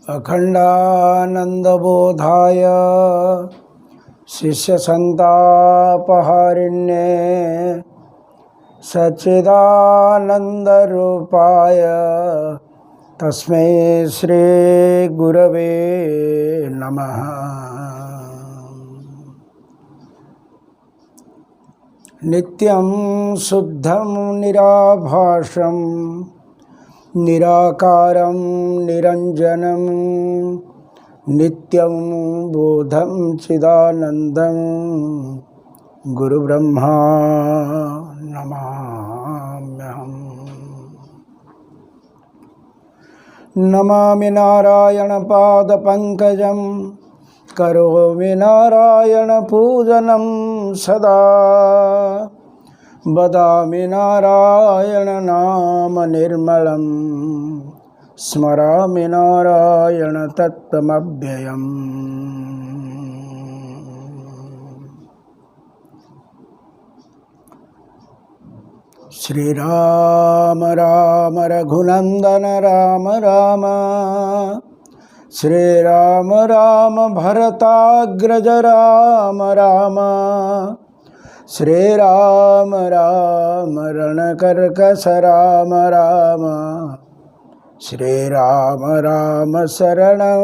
अखंडानंदबोधाय शिष्यसंतापहारिण्ये सच्चिदानंदरूपाय तस्मै श्री गुरवे नमः। नित्यं शुद्धं निराभासं निराकारं निरंजनं नित्यं बोधं चिदानंदं गुरुब्रह्मा नमाम्यहम्। नमामि नारायण पादपङ्कजं करोमि नारायण पूजनं सदा। वदामि नारायण नाम निर्मलं स्मरामि नारायण तत्त्वमव्ययम्। श्रीराम राम रघुनंदन राम राम, श्रीराम राम भरताग्रज राम राम, श्रीराम राम रणकर्कश राम राम, श्रीराम राम शरणं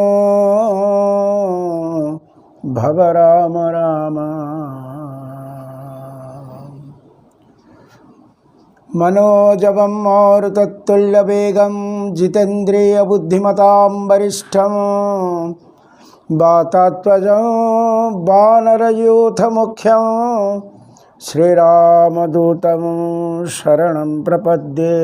भव राम राम। मनोजवं मारुततुल्यवेगं जितेन्द्रिय बुद्धिमतां वरिष्ठं वातात्मजं वानरयूथमुख्यं श्रीरामदूतं शरणं प्रपद्ये।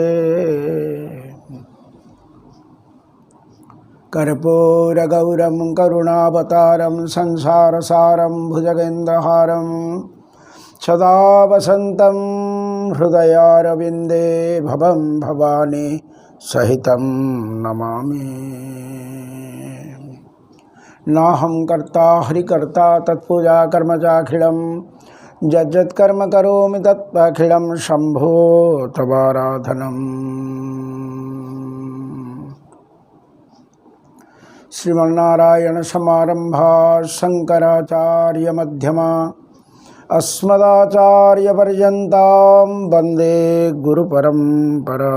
कर्पूरगौरं करुणावतारं संसारसारं भुजगेन्द्रहारं सदा वसन्तं हृदयारविन्दे भवं भवानी सहितं नमामि। नाहं कर्ता हरिकर्ता तत्पूजा कर्म चाखिलं यज्जत्कर्म करोमि तत्त्वखिलं शम्भो तवाराधनम्। श्रीमन्नारायण समारंभा शंकराचार्य मध्यमा अस्मदाचार्यपर्यन्तां वन्दे गुरुपरम्परा।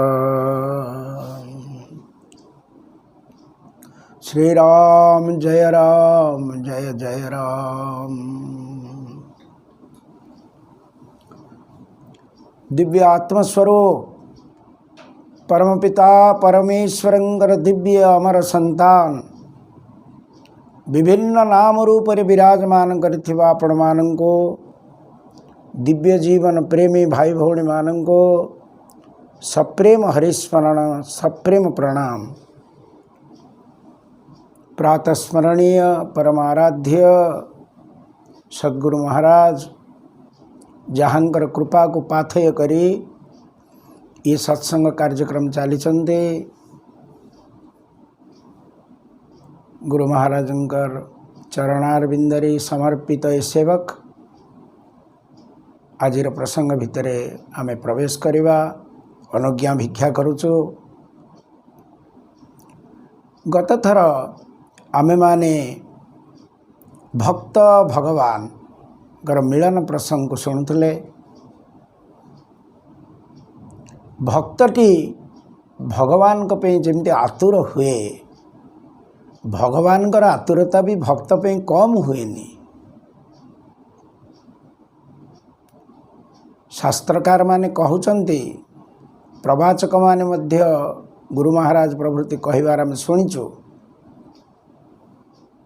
श्रीराम जय जय राम। दिव्य आत्मस्वरूप परमपिता परमेश्वरंकर दिव्य अमर संतान विभिन्न नाम रूप विराजमान करथिबा आपण मानंको दिव्य जीवन प्रेमी भाई भौणी मानंको सप्रेम हरिस्मरण सप्रेम प्रणाम। प्रातस्मरणीय परमाराध्य सद्गुरु महाराज जहाँकर कृपा को पाथेय करी ये सत्संग कार्यक्रम चली गुरु महाराजंकर चरणारविंदरे समर्पित सेवक आजिर प्रसंग भितर आमे प्रवेश करिबा अनुज्ञा भिक्षा करुचु। गत थर आमे माने भक्त भगवान गर मिलन प्रसंग को शुणुले। भक्तटी भगवान को पे जेमती आतुर हुए भगवान कर आतुरता भी भक्त पे कम हुएनी। शास्त्रकार माने कहउचंती प्रवाचक माने मध्य गुरु महाराज प्रभृति कहिबार आम शुणीचु।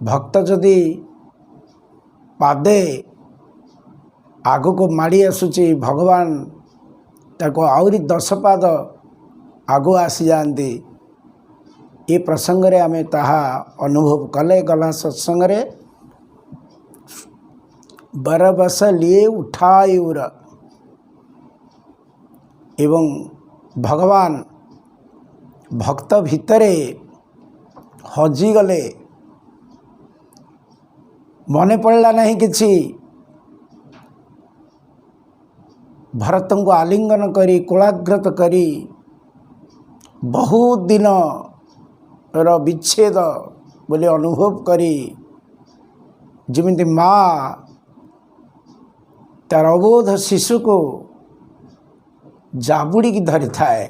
भक्त जदि पादे आगो को माड़ी आसुची भगवान ताको आउरी 10 पाद आगो आसी जाती। ये प्रसंग रे आमे ताहा अनुभव कले। गला सत्संग रे बरबस लिए उठायूर एवं भगवान भक्त भितरे हजिगले मने पड़ला नहीं किछि। भरत को आलिंगन करी कुलाग्रत करी बहुत दिन रो विच्छेद बोले अनुभव करी जमिति माँ तार अबोध शिशु को जाबुड़ी की धरी थाए,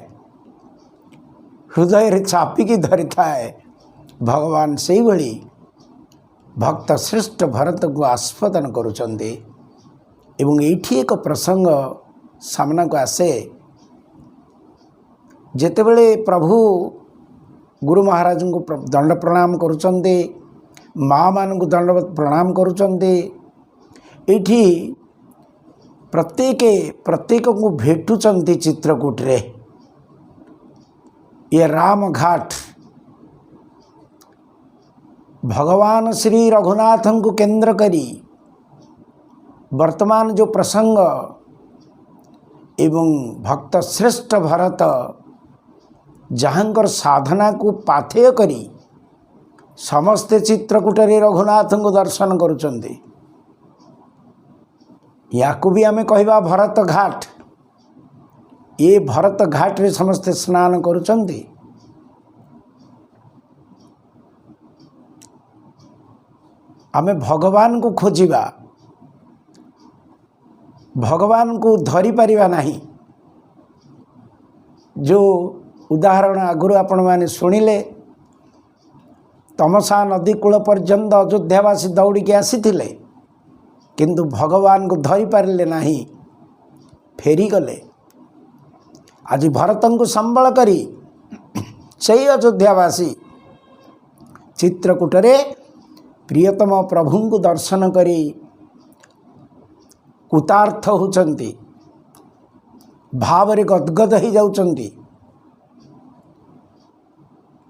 हृदय रे चापिकी धरी थाए, भगवान से भली भक्त श्रेष्ठ भरत को आस्वादन करुचंदे। एवं एठी एक प्रसंग सामना को आसे, जेतेबेले प्रभु गुरु महाराज को दंड प्रणाम करुचंदे, माँ मान को दंड प्रणाम करुचंदे। एठी प्रत्येक को भेटुचंती चित्रकूट रे। ये राम घाट भगवान श्री रघुनाथ को केंद्र करी वर्तमान जो प्रसंग एवं भक्त श्रेष्ठ भरत जहाँकर साधना को पाथेय करी समस्ते चित्रकूट रे रघुनाथ को दर्शन करुचंती। याकू भी आमे कहवा भरत घाट। ये भरत घाट रे समस्ते स्नान करुचंती। आमे भगवान को खोजिबा, भगवान को धरी पारिबा नहीं। जो उदाहरण आगुरु आपण माने सुनिले, तमसा नदी कूल पर्यंत अयोध्यावासी दौड़ी के आसीथिले, किंतु भगवान को धरी पारिले नहीं, फेरी गले। आज भरतन को संबल करी से अयोध्यावासी चित्रकूट रे प्रियतम प्रभु को दर्शन करी कृतार्थ होचंती, भाव रे गदगद हो जाउचंती।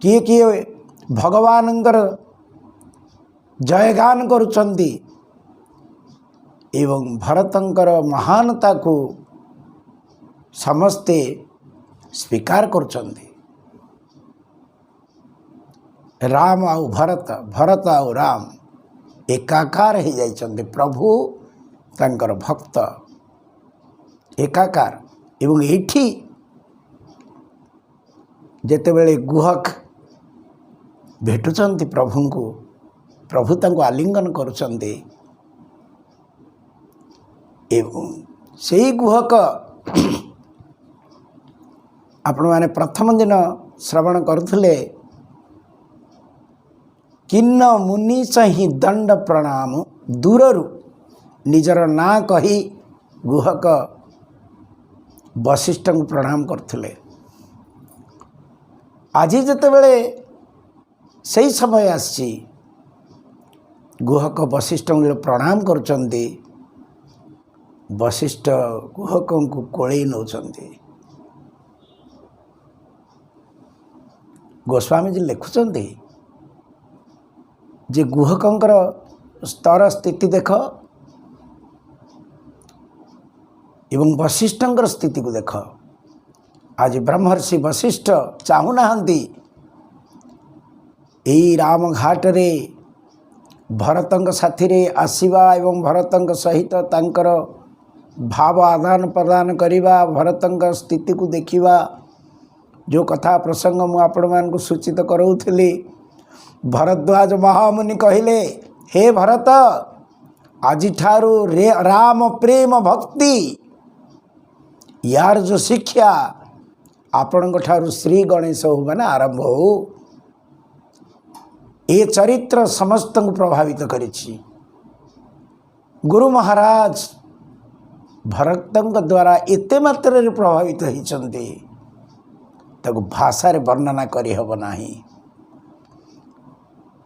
किए किए भगवानंकर जयगान करुचंती एवं भरतंकर महानता को समस्ते स्वीकार करुचंती। राम आउ भरत, भरत आउ राम एकाकार हो जाइचंती। प्रभु तांकर भक्त एकाकार। एवं एठी जेतेबेले गुहक भेटुचंती प्रभु को, प्रभु तांको आलिंगन करुचंती। एवं सेई गुहक आपण माने प्रथम दिन श्रवण करुथिले, किन्न मुनि सही दंड प्रणाम, दूररु निजर ना कही गुहक वशिष्ठ को प्रणाम करथिले। आज जेतेबेले सही समय आसी गुहक वशिष्ठ को प्रणाम करुचंती, वशिष्ठ गुहक को कोड़े नौचंती। गोस्वामी जी लिखुचंती जे गुहकंकर स्तर स्थिति देख एवं वशिष्ठंकर स्थिति को देख। आज ब्रह्मर्षि वशिष्ठ चाहूना यही राम घाट रे भरतंक साथी रे आसीबा एवं भरतंक सहित तांकर भाव आदान प्रदान करिबा, भरतंक स्थिति को देखिबा। जो कथा प्रसंग मु आपण मान को सूचित करौथली, भरद्वाज महामुनि कहिले, हे भरत, आज ठारू राम प्रेम भक्ति यार जो शिक्षा आपण ठारू श्री गणेश हो माने आरंभ हो। ये चरित्र समस्त को प्रभावित करिछि। गुरु महाराज भरतंक द्वारा एते मात्रा रे प्रभावित होइचंती, ताको भाषा रे वर्णना करि हबो नाही।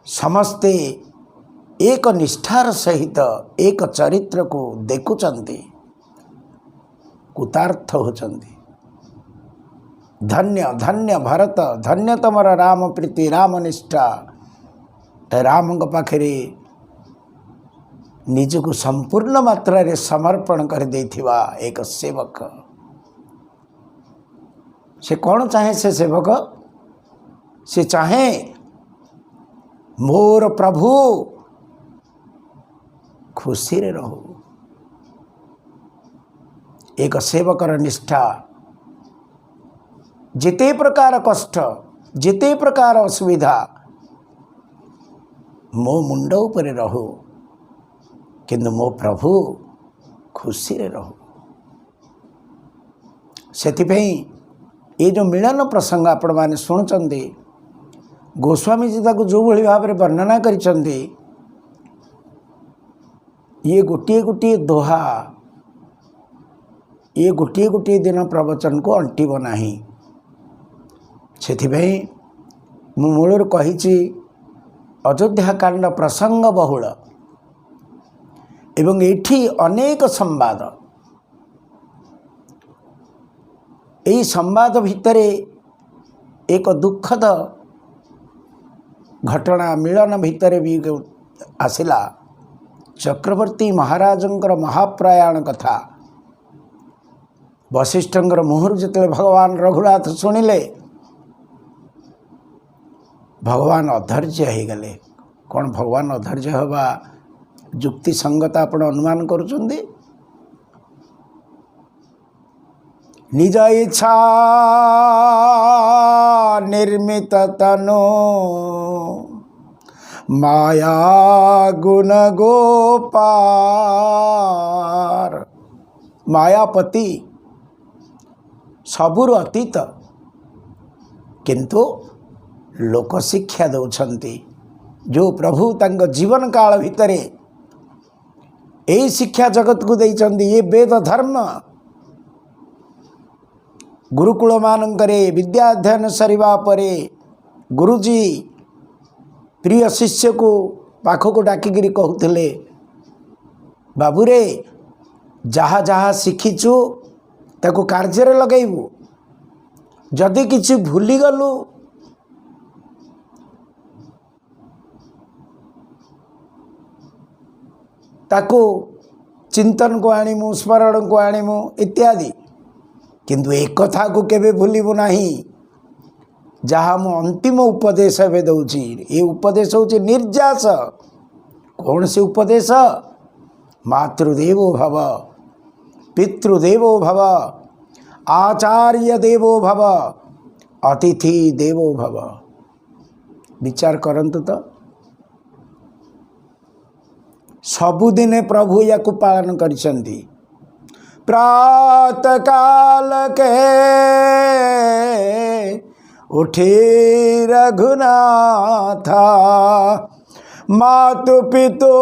समस्ते एक निष्ठार सहित एक चरित्र को देखुचंती, कृतार्थ होचंती। धन्य धन्य भरत, धन्य तमर राम प्रीति, राम निष्ठा। राम पाखरे निज को संपूर्ण मात्रा रे समर्पण कर देथिबा एक सेवक। से कौन चाहे से सेवक? से चाहे मोर प्रभु खुशी रे रहो। एक सेवकर निष्ठा, जिते प्रकार कष्ट, जिते प्रकार असुविधा, मो मुंड उपरे रहू किंतु मो प्रभु खुशी रे रहू। सेथिपई ये जो मिलन प्रसंग आपण माने शुणुचंदी गोस्वामी जी ताको जो भली भाव में वर्णना करिसंदी ये गोटे गोटे दोहा ये गोटे गोटे दिन प्रवचन को अंटिब नाही। सेथिपई मु मूलर कहिछि अयोध्या कांड प्रसंग बहुल एवं एठी अनेक संवाद यही संवाद भितर एक दुखद घटना मिलन भितर भी आसिला चक्रवर्ती महाराजंकर महाप्रयाण कथा वशिष्ठंकर मुहर जिते भगवान रघुनाथ शुणिले भगवान अधैर्य हो गले। कौन भगवान अधैर्य हवा जुक्ति संगत आपण अनुमान करुचंदी? निज इच्छा निर्मित तनो माया गुण गोपार मायापति सबुर अतीत किंतु लोक शिक्षा दौरान जो प्रभु तांको जीवन काल भितरे यही शिक्षा जगत को देइचंदी। ये वेद धर्म गुरुकुल मानकरे विद्या अध्ययन सरिवा परे गुरुजी प्रिय शिष्य को पाखक डाकिकी कहते बाबूरे जहा जहा शिखिचु ताको कार्य लगेबू जदि किछि भूली गलु ताको चिंतन को आनिमु स्मरण को आनिमु इत्यादि किंतु एक कथा को केबे भूलिबु नाही जहाँ मु अंतिम उपदेश ए दौची। ये उपदेश हूँ निर्जास। कौन से उपदेश? मातृदेवो भव पितृदेवो भव आचार्य देवो भव अतिथि देवो भव। विचार करंतु तो सबुदिने प्रभु या को पालन करिसंती। प्रातः काल के उठे रघुनाथा मातु पितो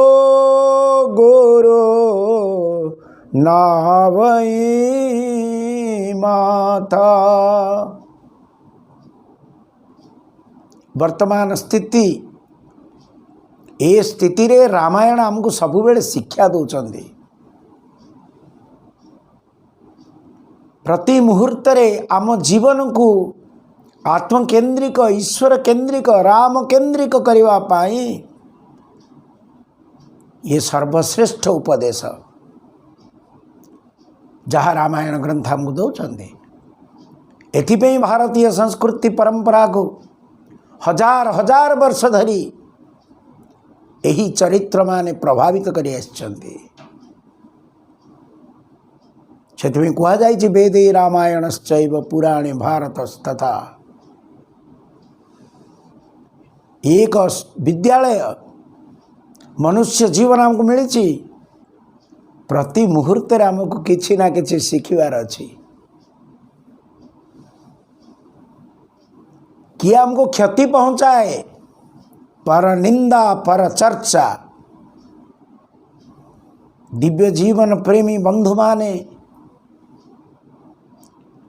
गुरु नावई माता। वर्तमान स्थिति ए स्थिति रे रामायण हमको सबु बेले शिक्षा दौरान। प्रति मुहूर्त रे आम जीवन को आत्मकेन्द्रिक ईश्वर केन्द्रिक राम केन्द्रिक करने पाई ये सर्वश्रेष्ठ उपदेश जहाँ रामायण ग्रंथ हमको दौरान। एथिपई भारतीय संस्कृति परंपरा को हजार हजार वर्ष धरी यही चरित्र माने प्रभावित करि आछन्ति। सेथिपई कुहा जाइछि वेदे रामायणश्चैव पुराणे भारतस्तथा। एक विद्यालय मनुष्य जीवन हमको मिली प्रति मुहूर्त आमको किछि ना किछि शिखिबार अछि। किए हमको क्षति पहुँचाए पर निंदा पर चर्चा। दिव्य जीवन प्रेमी बंधु माने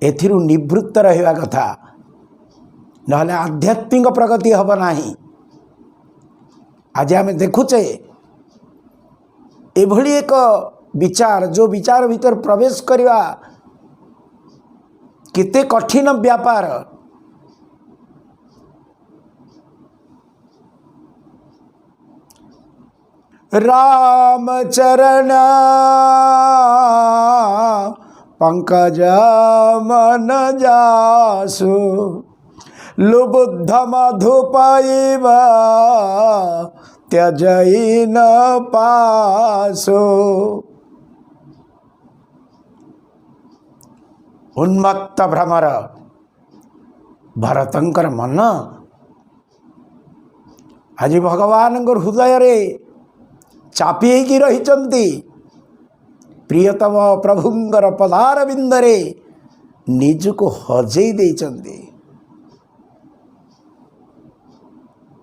एथिरु निवृत्त रहिबा कथा नहले आध्यात्मिक प्रगति हब नाही। आज आम देखुचे एभली एक विचार जो विचार भीतर प्रवेश करवा केते कठिन व्यापार। राम चरण पंकज मन जासु लुबुद्ध मधुपाइबा त्यजई न पासो। उन्मत्त भ्रमर भरतंकर मन आज भगवान हृदय रे चापी होगी रही प्रियतम प्रभुंर पदार बिंदरे निजको हजई देइचंती।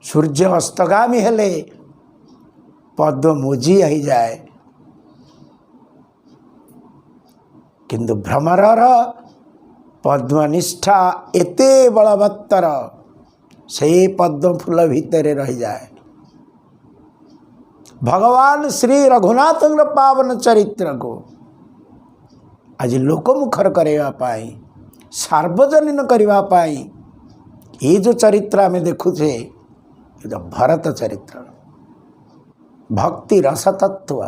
सूर्य अस्तगामी हेले पद्म मोजी आई जाए किंतु भ्रमरर पद्मनिष्ठा एते बलवत्तर से पद्म फूल भितर रही जाए। भगवान श्री रघुनाथ पावन चरित्र को आज लोकमुखर करने पाई सार्वजनीन करने पाई ये जो चरित्र आम देखुचे ये जो भरत चरित्र भक्ति रस तत्व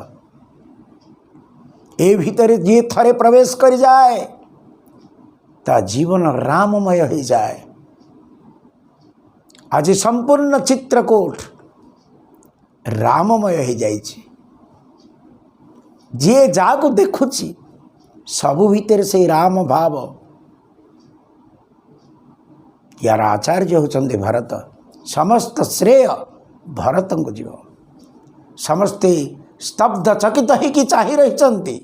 ए भीतर जी थरे प्रवेश कर जाए ता जीवन राममय हो जाए। आज संपूर्ण चित्रकूट राममय हो जाए। जी जाको देखुची सबु भीतर से राम भाव यार आचार्य होचंदे भरत समस्त श्रेय भरत को जीव समस्ते स्तब्ध चकित होकर चाहि रही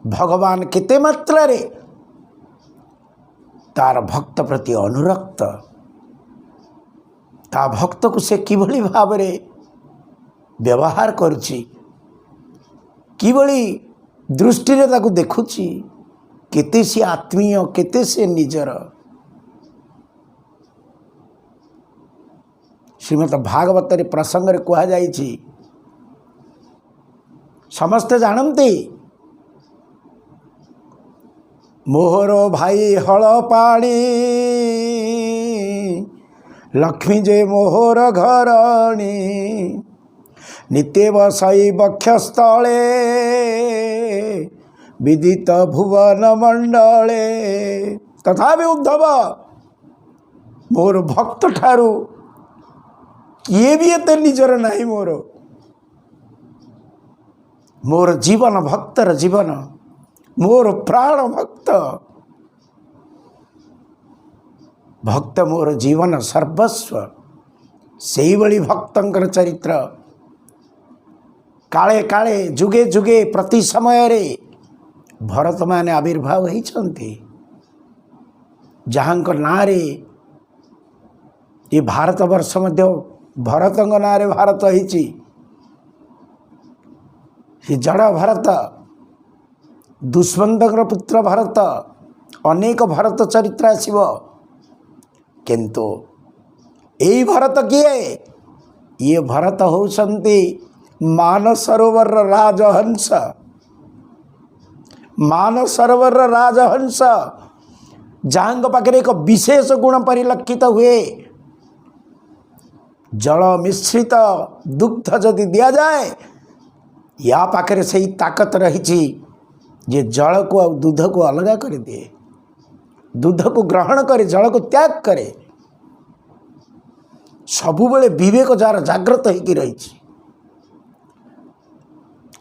भगवान केते मात्रा रे तार भक्त प्रति अनुरक्त ता भक्त को से किभली भाव रे व्यवहार करुची किभली दृष्टि रे ताकू देखुची केते से आत्मीय केते से निजर। श्रीमद भागवत रे प्रसंग रे कहा जाइछि समस्ते जानते मोहर भाई हल पाणी लक्ष्मी जे मोहर घरणी नित्य बसई बक्षस्थले विदित भुवन मंडले तथापि उद्धव मोर भक्त ठारू किए भी एते निजर नहीं मोर जीवन भक्तर जीवन मोर प्राण भक्त मोर जीवन सर्वस्व सेई भली भक्तंकर चरित्र काले काले जुगे जुगे प्रति समय रे भरत माने आविर्भाव होइछंती जहांक नारे ये भारत वर्ष मध्य भरतंग नारे भारत होइछि। ये जड़ भरत दुष्मंतर पुत्र भरत अनेक भरत चरित्र आसीबो किंतु यही भरत किए ये भरत होउछंती मानसरोवर राजहंस मानसरोवर राजहंस जहां पाखे एक विशेष गुण परिलक्षित हुए जल मिश्रित दुग्ध जदि दि जाए या पाखे से ताकत रही जे जल को और दूध को अलग कर दिए दूध को ग्रहण करे जल को त्याग करे सबुबले विवेक जार जागृत होकर रही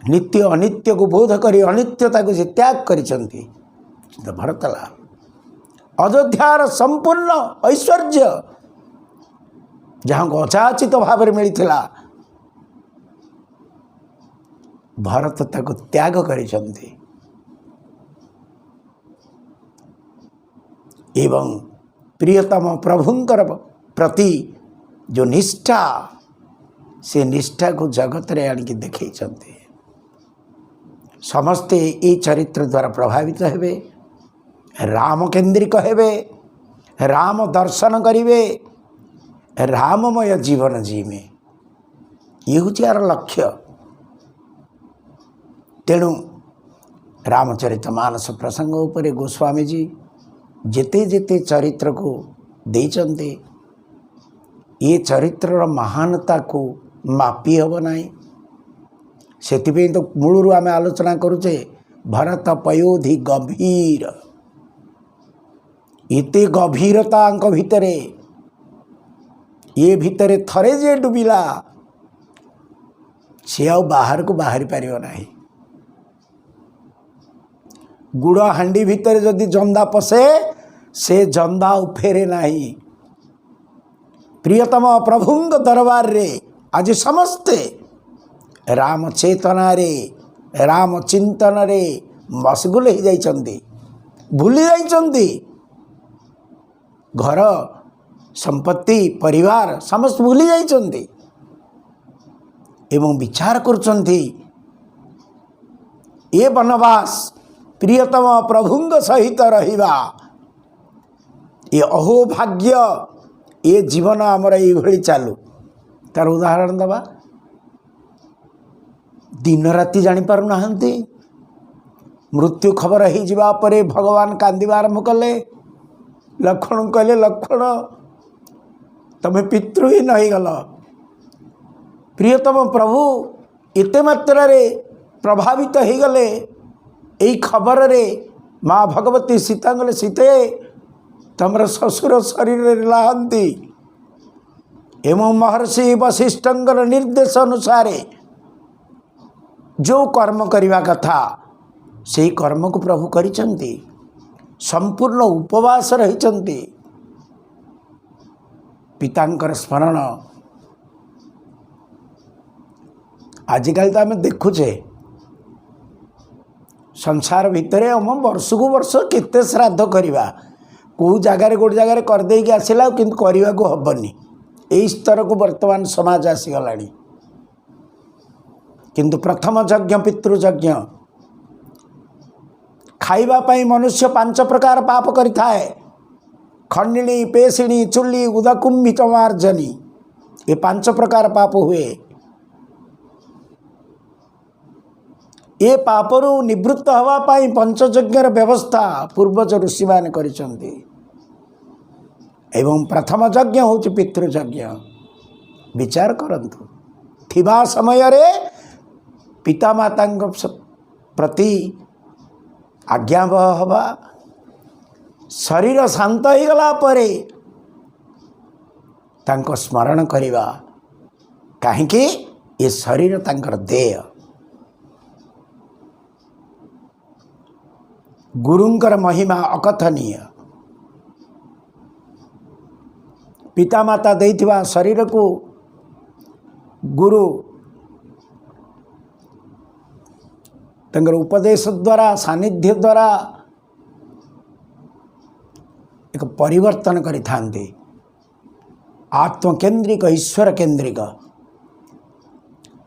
नित्य अनित्य को बोध करी अनित्यता को से त्याग करिसंती भरतलाल अयोध्यार संपूर्ण ऐश्वर्य जहाँ को अचाचित भाव में मिलता भरत ताको त्याग करिसंती एवं प्रियतम प्रभुंकर प्रति जो निष्ठा से निष्ठा को जगत रे आनिक देखई समस्ते ये चरित्र द्वारा प्रभावित हेबे राम केन्द्रिक हेबे राम दर्शन करिवे राममय जीवन जीवे ये हूँ यार लक्ष्य। तेणु रामचरित मानस प्रसंग उपरे गोस्वामी जी जेते जेते चरित्र को देइचंते ये चरित्र महानता को मापी हब नहीं सेतिपे तो मूलरू आम आलोचना करुचे भरत पयोधि गभीर इते गभीरता भितरे ये भितरे थरे जे डुबिला से आ बाहर को बाहरी पारिबो नाही। गुड़ हांडी भितर जदि जंदा पसे से जंदा फेरे नहीं प्रियतम प्रभुंग दरबार रे आज समस्ते राम चेतना रे राम चिंतन रे मशगुल हो जाइछन्ति, भूली जाइछन्ति। घर संपत्ति परिवार समस्त भूली जाइछन्ति एवं विचार करुछन्ति ये वनवास प्रियतम प्रभुंग सहित रहिबा ये अहोभाग्य, ये जीवन आमर ये चालू। तार उदाहरण दबा, दिन राति जापर ना, मृत्यु खबर हो जावा परे भगवान कांदिबा आरंभ कले। लक्ष्मण कहले लक्ष्मण तमें पितृहीन हो गल। प्रियतम प्रभु एते मात्रा रे प्रभावित हो गले यही खबर रे माँ भगवती सीता गले सीते तमर ससुर शरीर लाहंती एवं महर्षि वशिष्ठंकर निर्देश अनुसार जो कर्म करने कथा से कर्म को प्रभु करिसंती। संपूर्ण उपवास रहिसंती। पितांकर स्मरण आजिकल तो आम देखुचे संसार भितर हम वर्ष को वर्ष केते श्राद्ध करवा, कौ जगार गोटे जगार करदे कि आसला किंतु करने को हबनी। यही स्तर को वर्तमान समाज आसीगला। किंतु प्रथम यज्ञ पितृयज्ञ खाइबा पाई मनुष्य 5 प्रकार पाप करिथाए। खंडिणी पेशिणी चुल्ली उदकुंभित मार्जनी, ये 5 प्रकार पाप हुए। ये पापरु निवृत्त हवा पाई पंचयज्ञर व्यवस्था पूर्वज ऋषि मान करिसंती। एवं प्रथम यज्ञ होछि पितृयज्ञ। विचार करंतु थिबा समय रे पिता माता प्रति आज्ञावह हवा, शरीर शांत हो गला परे तांको स्मरण करिवा, काहेकि ये शरीर तांकर देह। गुरुंकर महिमा अकथनीय। पिता माता देइथिबा शरीर को गुरु तंगर उपदेश द्वारा सानिध्य द्वारा एक परिवर्तन करि थांते। आत्मकेन्द्रिक ईश्वर केन्द्रिक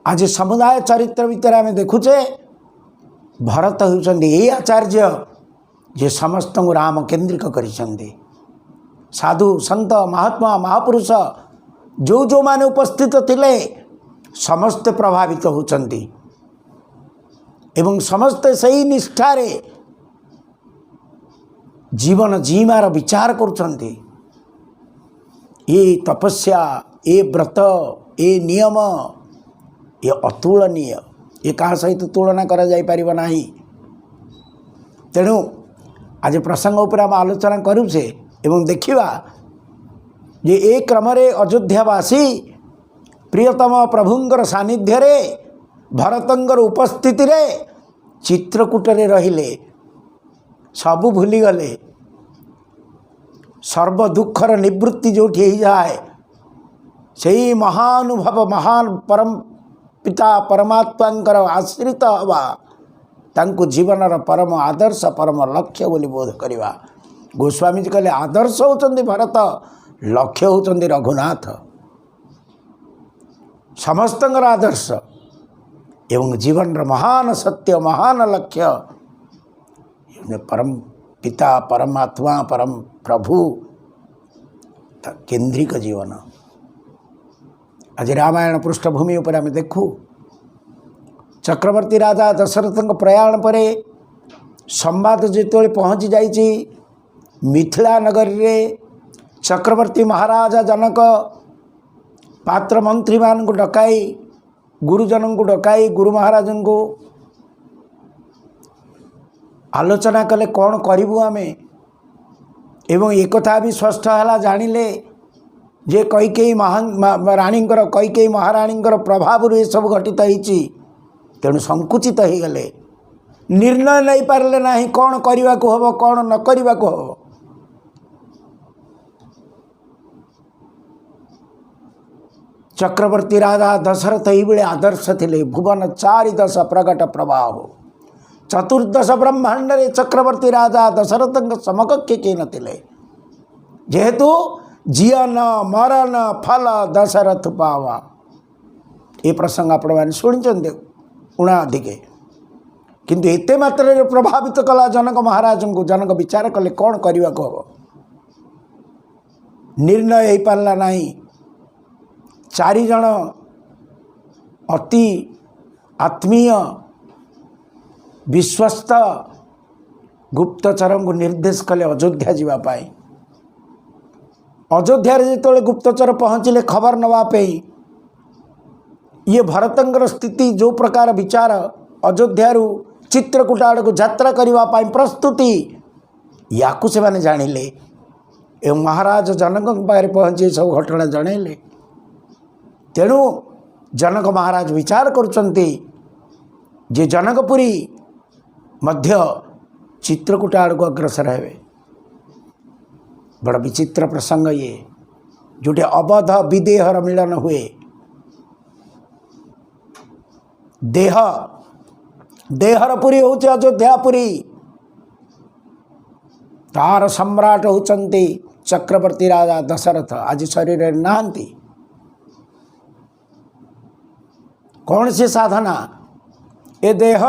आज समुदाय चरित्र भितर आम देखुचे भरत होउचंदी यही आचार्य जे समस्त राम केन्द्रिक करिसंदी। साधु संत महात्मा महापुरुष जो माने उपस्थित थिले समस्त प्रभावित होउचंदी एवं समस्त सही निष्ठारे जीवन जीवार विचार करुचंती। ये तपस्या, ये व्रत, ये नियम, ये अतुलनीय, ये कहा सहित तुलना करा जाई परिबा नाही। तेणु आज प्रसंग उपर आम आलोचना करुचे एवं देखिबा जे ए क्रमरे अयोध्यावासी प्रियतम प्रभुंकर सानिध्य रे भरतंकर उपस्थिति रे चित्रकूट रे रहिले सबु भूली गले। सर्व दुखर निवृत्ति जोठी हो जाए सही महानुभव महान परम पिता परमात्मांकर आश्रित हवा तांको जीवनर परम आदर्श परम लक्ष्य बोली बोध करिवा। गोस्वामी जी कहले आदर्श होचंदी भरत, लक्ष्य होचंदी रघुनाथ। समस्तंकर आदर्श एवं जीवन महान सत्य महान लक्ष्य परम पिता परमात्मा परम प्रभु केन्द्रिक जीवन। आज रामायण पृष्ठभूमि उपर आम देखू चक्रवर्ती राजा दशरथ प्रयाण परे संवाद जिते पहुँची जाइए मिथिला नगरी रे चक्रवर्ती महाराजा जनक पात्र मंत्री मान को डकाई गुरुजन को डकाई गुरु महाराज को आलोचना कले कौन करिबु आमे एवं एक कथा भी स्पष्ट है जानिले जे कैकेयी राणींकर कैकेयी महाराणींकर प्रभाव ये सब घटित होइछि। तेणु संकुचित हो गले, निर्णय नहीं पारले नहीं कौन करने को हम कौन न करने को हम। चक्रवर्ती राजा दशरथ ये आदर्श थे भुवन चारि दश प्रगट प्रवाह चतुर्दश ब्रह्मांड रे चक्रवर्ती राजा दशरथ समकक्ष किए नथिले जेहेतु जीवन मरण फल दशरथ पावा ये प्रसंग आपण शुणी उणाधिके किंतु एते मात्रा प्रभावित कला जनक महाराज को जनक विचार कले कौन करने को हम निर्णय हो पारा ना चारिज अति आत्मीय विश्वस्त गुप्तचर को निर्देश कले अयोध्या जावाई अयोध्या जो गुप्तचर पहुँचले खबर नवाई ये भरतंकर स्थिति जो प्रकार विचार अयोध्यारू चित्रकूट आड़ को यात्रा करने प्रस्तुति या से जानिले एवं महाराज जनक पाखे पहुँचे सब घटना जनइले तेणु जनक महाराज विचार करुचंती जे जनकपुरी मध्य चित्रकूट आड़ को अग्रसर हे बड़ा विचित्र प्रसंग ये जोटे अवध विदेहर मिलन हुए देह देहर पुरी हूँ अयोध्यापुरी तार सम्राट होती चक्रवर्ती राजा दशरथ आज शरीर नहांती कौन सी साधना ए देह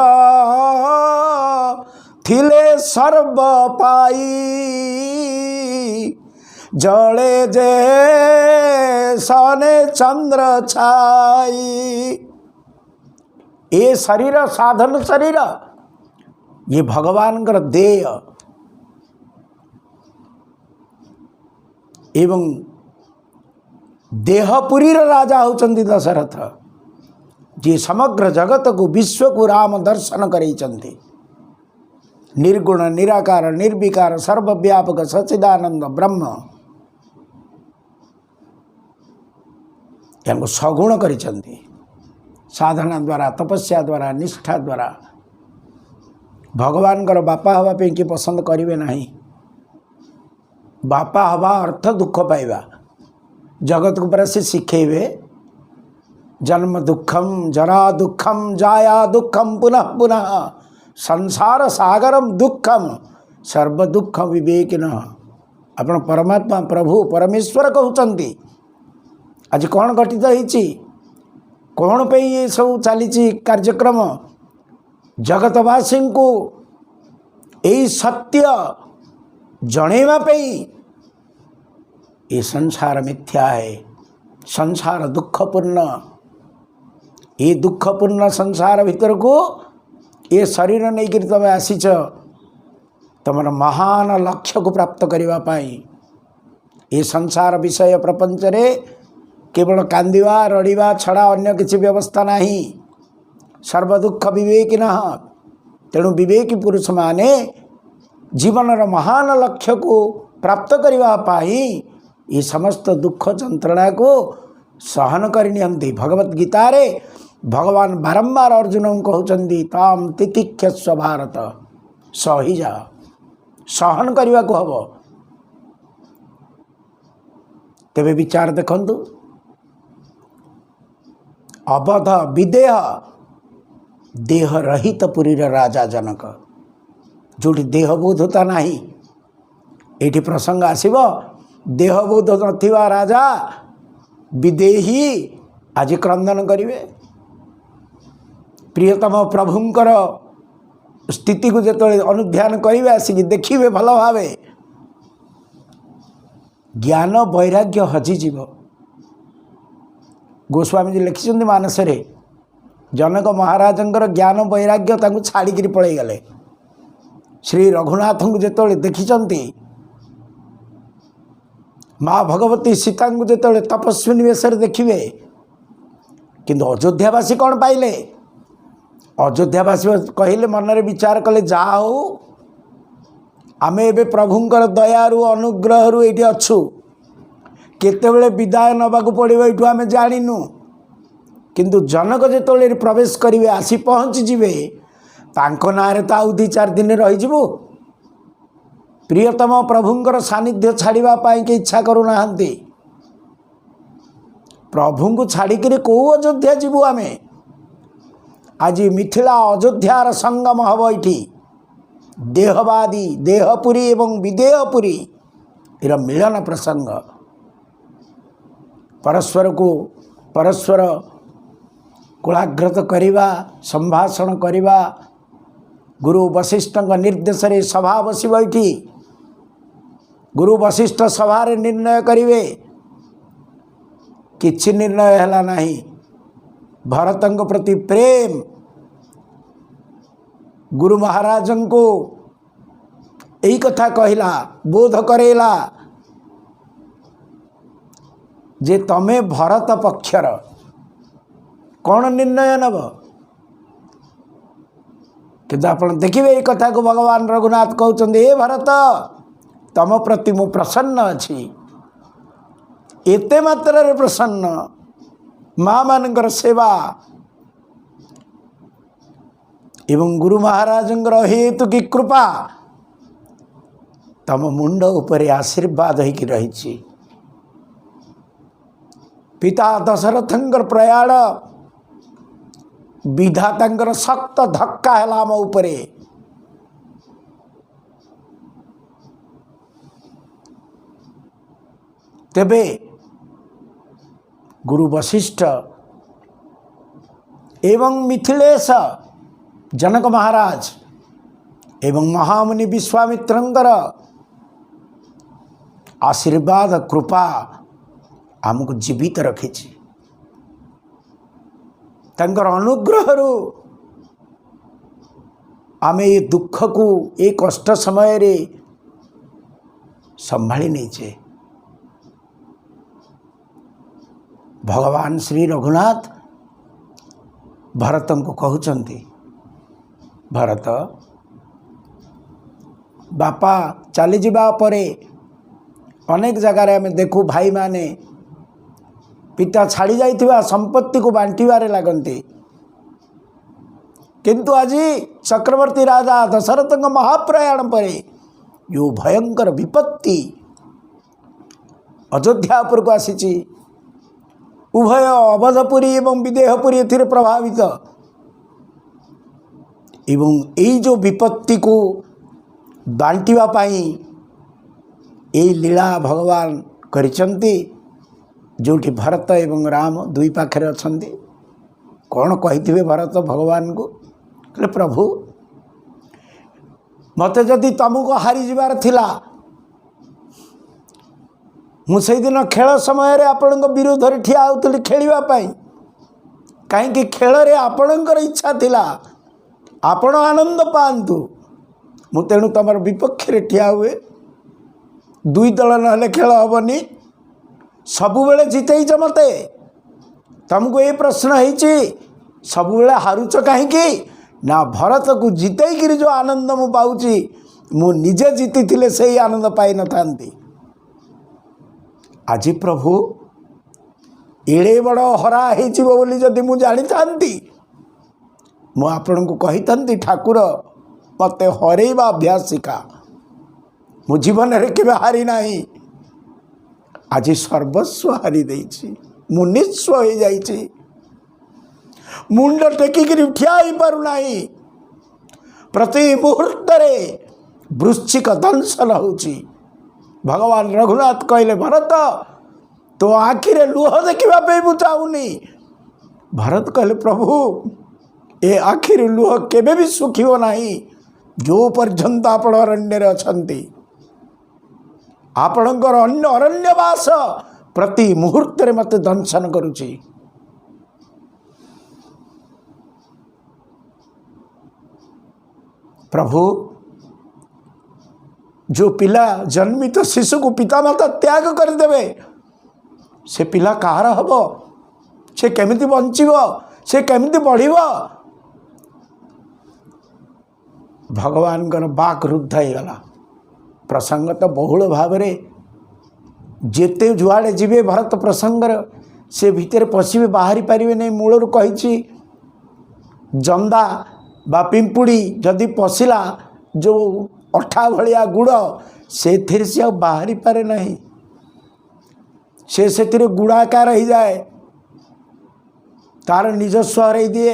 थिले सर्व पाई जले जे सने चंद्र छाई ये शरीर साधन शरीर ये भगवान का देय एवं देहपुरी राजा होचंदी दशरथ जी समग्र जगत को विश्व को राम दर्शन करैचंती निर्गुण निराकार निर्विकार सर्वव्यापक सच्चिदानंद ब्रह्म यानको सगुण करिचंती साधना द्वारा तपस्या द्वारा निष्ठा द्वारा भगवान कर बापा हवा पे कि पसंद करेंगे ना बापा हवा अर्थ दुख पाइबा जगत को पर से शिखेबे जन्म दुखम जरा दुखम जाया दुखम पुनः पुनः संसार सागरम दुखम सर्व दुख विवेकिन आपण परमात्मा प्रभु परमेश्वर कहते आज कौन घटित होती कौन पे ये सब चली कार्यक्रम जगतवासी को यही सत्य जणेवा पे ये संसार मिथ्या है संसार दुखपूर्ण ये दुखपूर्ण संसार भीतर को ये शरीर नहीं कि तुम आसीच तुम महान लक्ष्य को प्राप्त करने ये संसार विषय प्रपंच रे केवल कांदिवा रड़िवा छड़ा अन्य किसी व्यवस्था नहीं सर्वदुख विवेकी न तेणु विवेकी पुरुष माने जीवन महान लक्ष्य को प्राप्त करने ये समस्त दुख जंत्रणा को सहन करनी भगवत गीता रे भगवान बारंबार अर्जुन को कहते ताम तितिक्षस्व भारत सही जा सहन करने को हम तेरे विचार देखंतु अवध विदेह देह रहित पुरी राजा जनक जोटी देहबोधता नहीं ये प्रसंग आसब देहबोध नथिबा राजा विदेही आज क्रंदन करिवे प्रियतम प्रभुंकर स्थिति को जो अनुध्यान करेंगे आसिक देखिए भल भाव ज्ञान वैराग्य हजिजीव गोस्वामी जी लिखिं मानसरे जनक महाराजंकर ज्ञान वैराग्य तांको छाड़िकी पलि गले श्री रघुनाथ को जो देखिंट माँ भगवती सीता को जो तपस्विनी वेश देखिए किंतु अयोध्यावासी कौन पाइले अयोध्यावासी कहले मनरे विचार कले जा हो आमे एबे प्रभुंकर दयारु अनुग्रह ये अच्छु केतेबेले विदाय नबाकू पड़ो ये आम जाणीनु किंतु जनक जो प्रवेश करेंगे आसी पहुँची जीवे तांको नारे तो आउ 2-4 दिन रहीजु प्रियतम प्रभुंकर सानिध्य छाड़वाई के इच्छा करूना प्रभु को छाड़िक कौ अयोध्या जीवु आम आज मिथिला अयोध्यार संगम हम ये देहवादी देहपुरी एवं विदेहपुरी इर मिलन प्रसंग परस्पर को परस्पर कुलाग्रत करवा संभाषण करवा गुरु वशिष्ठ निर्देश रे सभा बस बैठी गुरु वशिष्ठ सभा निर्णय करेंगे किछि निर्णय है नहीं भरतंग प्रति प्रेम गुरु महाराज को यही कथा कहला बोध करेला जे तमे भरत पक्षर कौन निर्णय नब कि आप देखिए ये कथा को भगवान रघुनाथ कहते हे भरत तम प्रति मु प्रसन्न अच्छी एते मात्रा प्रसन्न माँ मानकर सेवा एवं गुरु महाराज हेतु की कृपा तम मुंड उपरे आशीर्वाद होकर रही पिता दशरथंकर प्रयाण विधातांकर सख्त धक्का है आम उपरे तेबे गुरु वशिष्ठ एवं मिथिलेश जनक महाराज एवं महामुनि विश्वामित्रंकर आशीर्वाद कृपा आमको जीवित रखी तंकर अनुग्रह आम ये दुख को ये कष्ट समय रे संभाली नहीं भगवान श्री रघुनाथ भरत को कहते भरत बापा चली जावा परे अनेक जगार आम देखू भाई माने पिता छाड़ी जाइथिबा संपत्ति को बांटिबारे लागंती किंतु आज चक्रवर्ती राजा दशरथ महाप्रयाण पर जो भयंकर विपत्ति अयोध्यापुर को आसी उभय अवधपुरी एवं विदेहपुरी ए प्रभावित एवं यही जो विपत्ति को बांटिबा पाई यही लीला भगवान करिसंती जोटी भरत एवं राम दुई पाखरे अछंती कौन कही भरत भगवान को कहले प्रभु मते जदि तुमको हारी जीवार थिला मुझे दिन खेल समय आपण विरोध में ठिया होती खेलवाई कहीं खेल आपणकर इच्छा थिला आपण आनंद पातु मु तेणु तुम विपक्ष ठिया हुए दुई दल ना खेल हेनी सबुबले जितेच मते तुमको ये प्रश्न है सबुबले हारुच कहीं ना भरत को जितेक जो आनंद मु पाऊँगी मु निजे जीति से ही आनंद पाई न था आज प्रभु एड़े बड़ हरा होली जदि मु जानी था मु आपण को कही था ठाकुर मते हरैबा अभ्यास शिखा मु जीवन रे केबे हारी नाही आज सर्वस्व हारी देछि मु निस्व हो जाइछि मुंड टेकिक ठिया ही पारु नाही प्रति मुहूर्त रे वृश्चिक दंशन होछि भगवान रघुनाथ कहले भरत तो आखिरे लुह देखा मु चाहूनी भरत कहले प्रभु ए आखिरे लुह केबे भी सुखिबो नाही जो पर्यंत आपण अरण्य अछंती आपणकर अन्य अरण्यवास प्रति मुहूर्त रे मते दंशन करुची प्रभु जो पिला जन्मित शिशु को पितामाता त्याग करदेवे से पिला कहार हम से केमिति बंचिब से केमिति बढ़िब भगवान बाक रुद्ध होगला प्रसंग तो बहुल भाव जेते जुआड़े जीवे भरत प्रसंगर से भितर पशिबे बाहरी पारिबे नहीं मूलरू कही जंदा बा पिंपुड़ी जदि पशिला जो अठा भलिया गुड़ से बाहरी पारे नहीं से गुड़ाकार हो जाए तार निजस्व हरई दिए।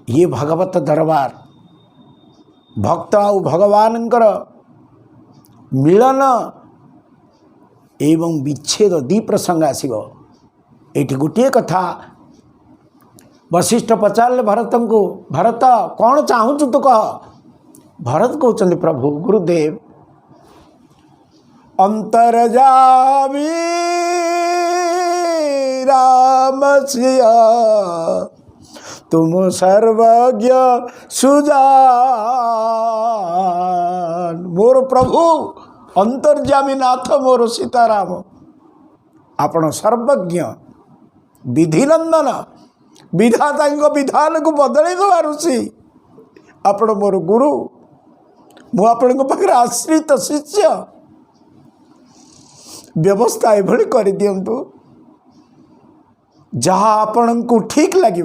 ये भगवत दरबार भक्त आउ भगवानंकर मिलन एवं विच्छेद दी प्रसंग आसीबो। एठी गोटे कथा वशिष्ठ पचारे भरत को, भरत कौन चाहूँ तू कह। भरत कहते प्रभु गुरुदेव अंतर्जामी राम सिया तुम सर्वज्ञ सुजान। मोर प्रभु अंतर्जामी नाथ मोर सीताराम आपण सर्वज्ञ विधिनंदन विधाता विधान को बदल देवा ऋषि आपण मोर गुरु मु आपण पाखे आश्रित शिष्य व्यवस्था एभली कर दिंतु जहाँ आपण को ठीक लगे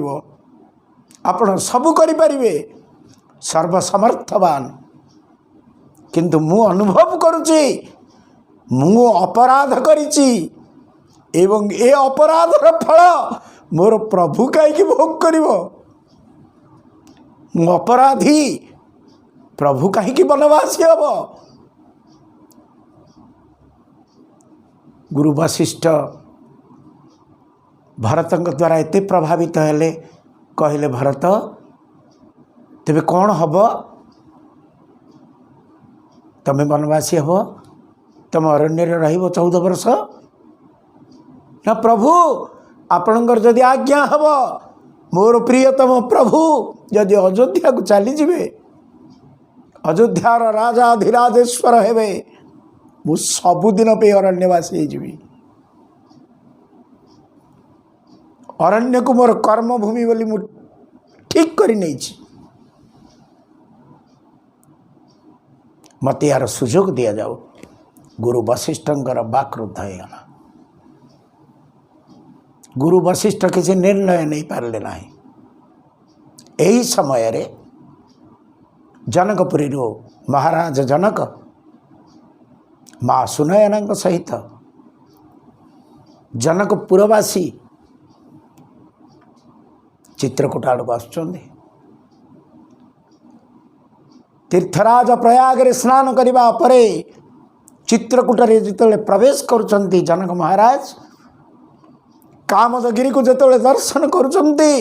आपण सब करें सर्वसमर्थवान। किंतु मु अनुभव करुची मु अपराध करिची एवं ए अपराधर फल मोर प्रभु कहीं भोग करिवो। मु अपराधी प्रभु कहीं बनवासी हम। गुरु वशिष्ठ भरत द्वारा एते प्रभावित हेले कहले भरत तेबे कौन हब तमें वनवासी हब तुम अरण्य रहिबो 14 वर्ष ना प्रभु आपणकर जदि आज्ञा हब मोर प्रियतम प्रभु जदि अयोध्या को चली जिवे अयोध्यार राजाधिराजेश्वर हेबे मु सबुदिन पे अरण्यवासी जीवी। अरण्य को मोर कर्मभूमि बोली मु ठीक करी नहीं छी। मत यार सुजोग दिया जाओ। गुरु वशिष्ठंकर बाक्रुद्ध होगा। गुरु वशिष्ठ किसी निर्णय नहीं पारे ना। यही समय रे जनकपुरी महाराज जनक माँ सुनयना सहित जनकपुरवासी चित्रकूट आड़ को आसुचंदी। तीर्थराज प्रयाग रे स्नान करिबा परे चित्रकूट रे जिते प्रवेश करुचंती जनक महाराज कामदगिरी को जिते दर्शन करुचंती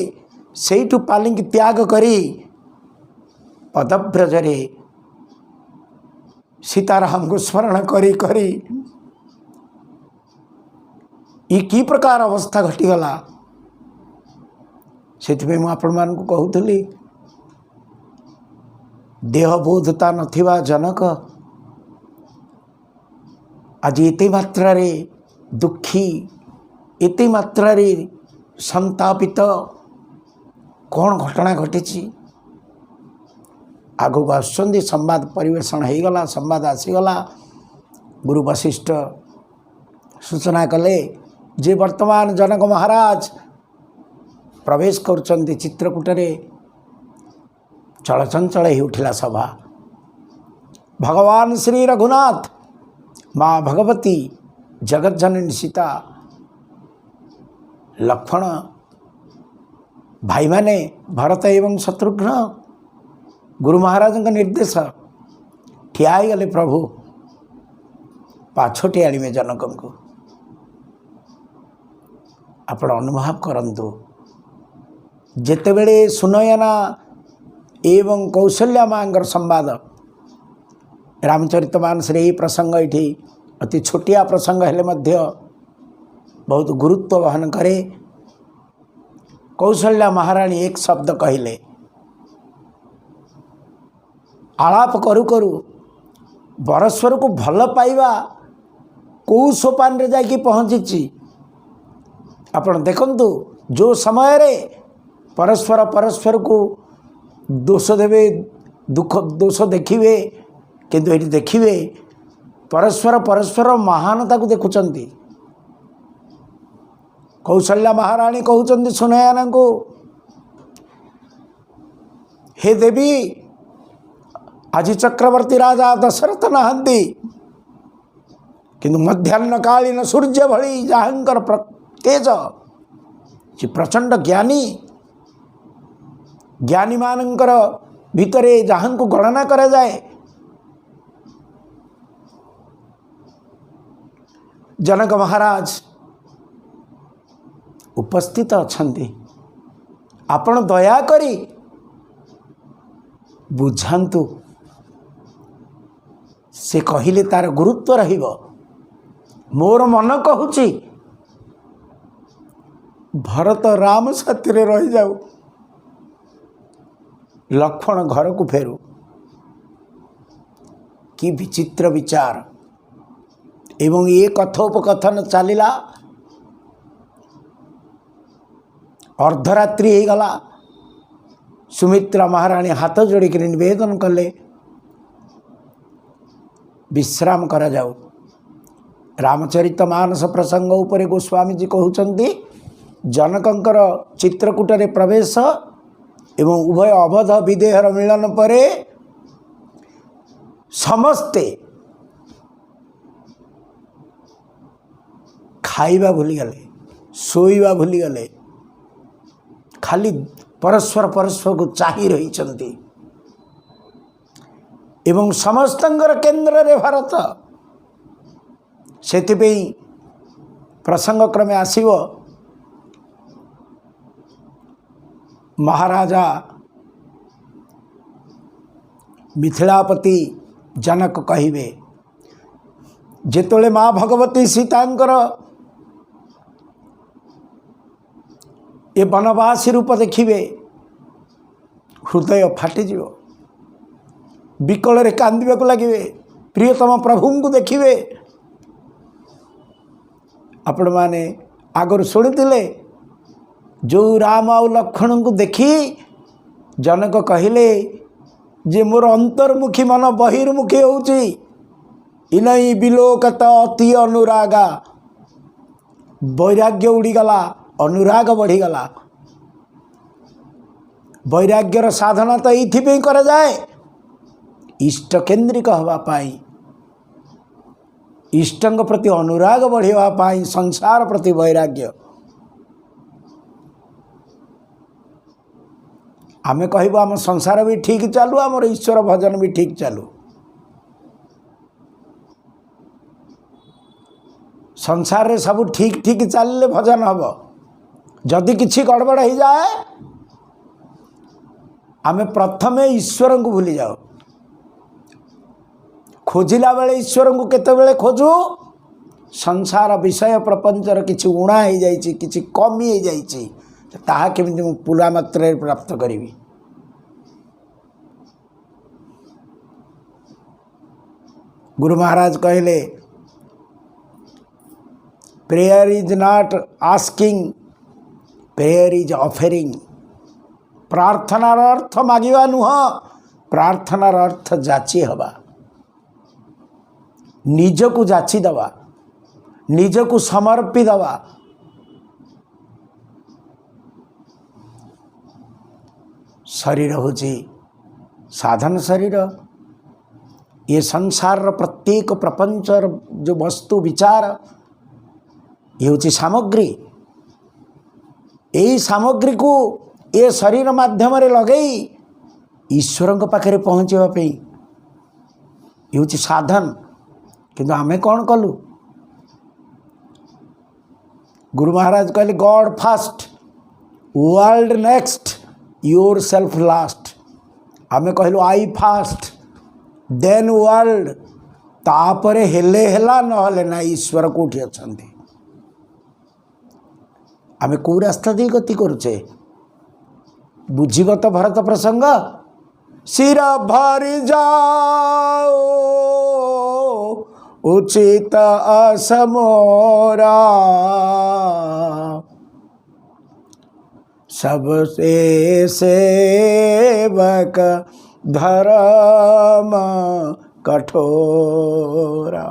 सेठू पालिंकी त्याग करी पदव्रजरे सीताराम को स्मरण करी करी ये की प्रकार अवस्था घटीगला। से आपण को कहूली देहबोधता नथिबा जनक आज एते मात्रा रे दुखी एते मात्रा रे संतापित कौन घटना घटी। आगो आसुचंदी संवाद परिवेषण हो गला। संवाद आसीगला। गुरु वशिष्ठ सूचना कले जे वर्तमान जनक महाराज प्रवेश करुचंती चित्रकूट रे चलचंचल ही उठिला सभा। भगवान श्री रघुनाथ माँ भगवती जगज्जननी सीता लक्ष्मण भाई माने भरत एवं शत्रुघ्न गुरु महाराज का निर्देश ठिया गले। प्रभु पाछोटी आनिबे जनक को आपण अनुभव करंतु जेतेबेले सुनयना एवं कौशल्या मांगर संवाद रामचरितमानस रे प्रसंग ये अति छोटिया प्रसंग हेले मध्य बहुत गुरुत्व वहन करे। कौशल्या महारानी एक शब्द कहले आलाप करू करू परस्पर को भल पाइबा कौ सोपान रे जाके पहुँची। आपण देखंतु जो समय रे परस्पर परस्पर को दोष देवे दुख दोष देखिए किंतु ये देखिए परस्पर परस्पर महानता को देखुचंती। कौशल्या महारानी कहउचंती सुनयना को हे देवी आज चक्रवर्ती राजा दशरथ नहांती किंतु मध्याह्न कालीन सूर्य भली जहाँकर तेज से प्रचंड ज्ञानी ज्ञानी मानकर भितरे जहाँ को गणना करा जाए जनक महाराज उपस्थित अछंती आपण दया करी बुझांतु से कहिले तार गुरुत्व रहिबो मोर मन कहूची भरत राम साथी रे रही जाऊ लक्ष्मण घर को फेरू कि विचित्र विचार एवं ये कथोपकथन चलिला अर्धरात्रि हो गला सुमित्रा महाराणी हाथ जोड़िक निवेदन कले विश्राम करा जाऊ रामचरित मानस प्रसंग उपरे गोस्वामी जी कहउचंती जनकंकर चित्रकूट रे प्रवेश एवं उभय अवध विदेहर मिलन परे समस्ते खाइबा भूली गले शोइबा भूली गले खाली परस्पर परस्पर को चाही रही चंती एवं समस्तंकर केंद्र रे भारत सेतिपई प्रसंग क्रमे आसीबो महाराजा मिथिलापति जनक कहिबे जेतोले माँ भगवती सीतांकर ये वनवासी रूप देखिए हृदय फाटिज विकल कांदे को लगे प्रियतम प्रभु को देखिए आपण माने आगर शुणुते जो राम आ लक्ष्मण को देखी जनक कहले जे मोर अंतर्मुखी मन बहिर्मुखी होउची इनई बिलोकत अति अनुरागा वैराग्य उड़ीगला अनुराग बढ़ीगला वैराग्यर साधना तो ये करा जाए इष्ट केन्द्रिक हवा पाई इष्टंग प्रति अनुराग बढ़िया पाई संसार प्रति वैराग्य आमे कहबो आम संसार भी ठीक चालू आमर ईश्वर भजन भी ठीक चालू संसार रे सब ठीक ठीक चलले भजन हम जदि किछि गड़बड़ हो जाए आमे प्रथमे ईश्वर को भूली जाओ खोजिला बेले ईश्वर को केते बेले खोजू संसार विषय प्रपंचर किछि उणा हो जाइछि किछि कमी हो जाइछि ताहा केमिति मु पुला मात्रे प्राप्त करी गुरु महाराज कहले prayer is not asking prayer is offering प्रार्थनार अर्थ मागिवा नुह प्रार्थनार अर्थ जाची हवा निज को जाची दवा निज को समर्पी दवा शरीर होची साधन शरीर ये संसार प्रत्येक प्रपंचर जो वस्तु विचार ये होची सामग्री यही सामग्री को ये शरीर माध्यम लगई ईश्वर पाखे पहुँचापी ये होची साधन किंतु आमे कौन कलु गुरु महाराज कहले God first world next your self last आमे कहलु आई फास्ट देन वर्ल्ड तापरे हेले हेला नहले ना ईश्वर कोठी अछंती आमे को रास्ता दे गति करुचे बुझिब तो भरत प्रसंग सिर भरी जाओ उचित असमोरा सबसे सेवक धर्म कठोरा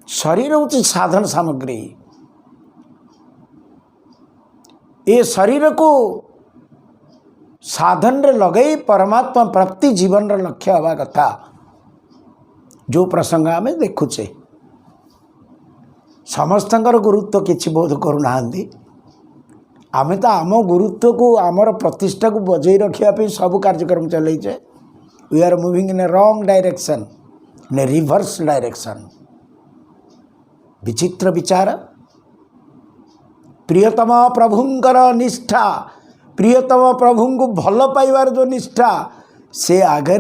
शरीर होची साधन सामग्री ये शरीर को साधन रे लगई परमात्मा प्राप्ति जीवन रे लक्ष्य हवा कथा जो प्रसंग आमे देखुचे ସମସ୍ତଙ୍କର ଗୁରୁତ୍ୱ କିଛି ବୋଧ କରୁନାହାନ୍ତି। ଆମେ ତ ଆମ ଗୁରୁତ୍ୱକୁ ଆମର ପ୍ରତିଷ୍ଠାକୁ ବଜାଇ ରଖିବା ପାଇଁ ସବୁ କାର୍ଯ୍ୟକ୍ରମ ଚଲେଇଛେ। We are moving in a wrong direction, in a reverse direction. विचित्र विचार। प्रियतम प्रभुंकर निष्ठा, प्रियतम प्रभु को भल पाइबार जो निष्ठा, से आगे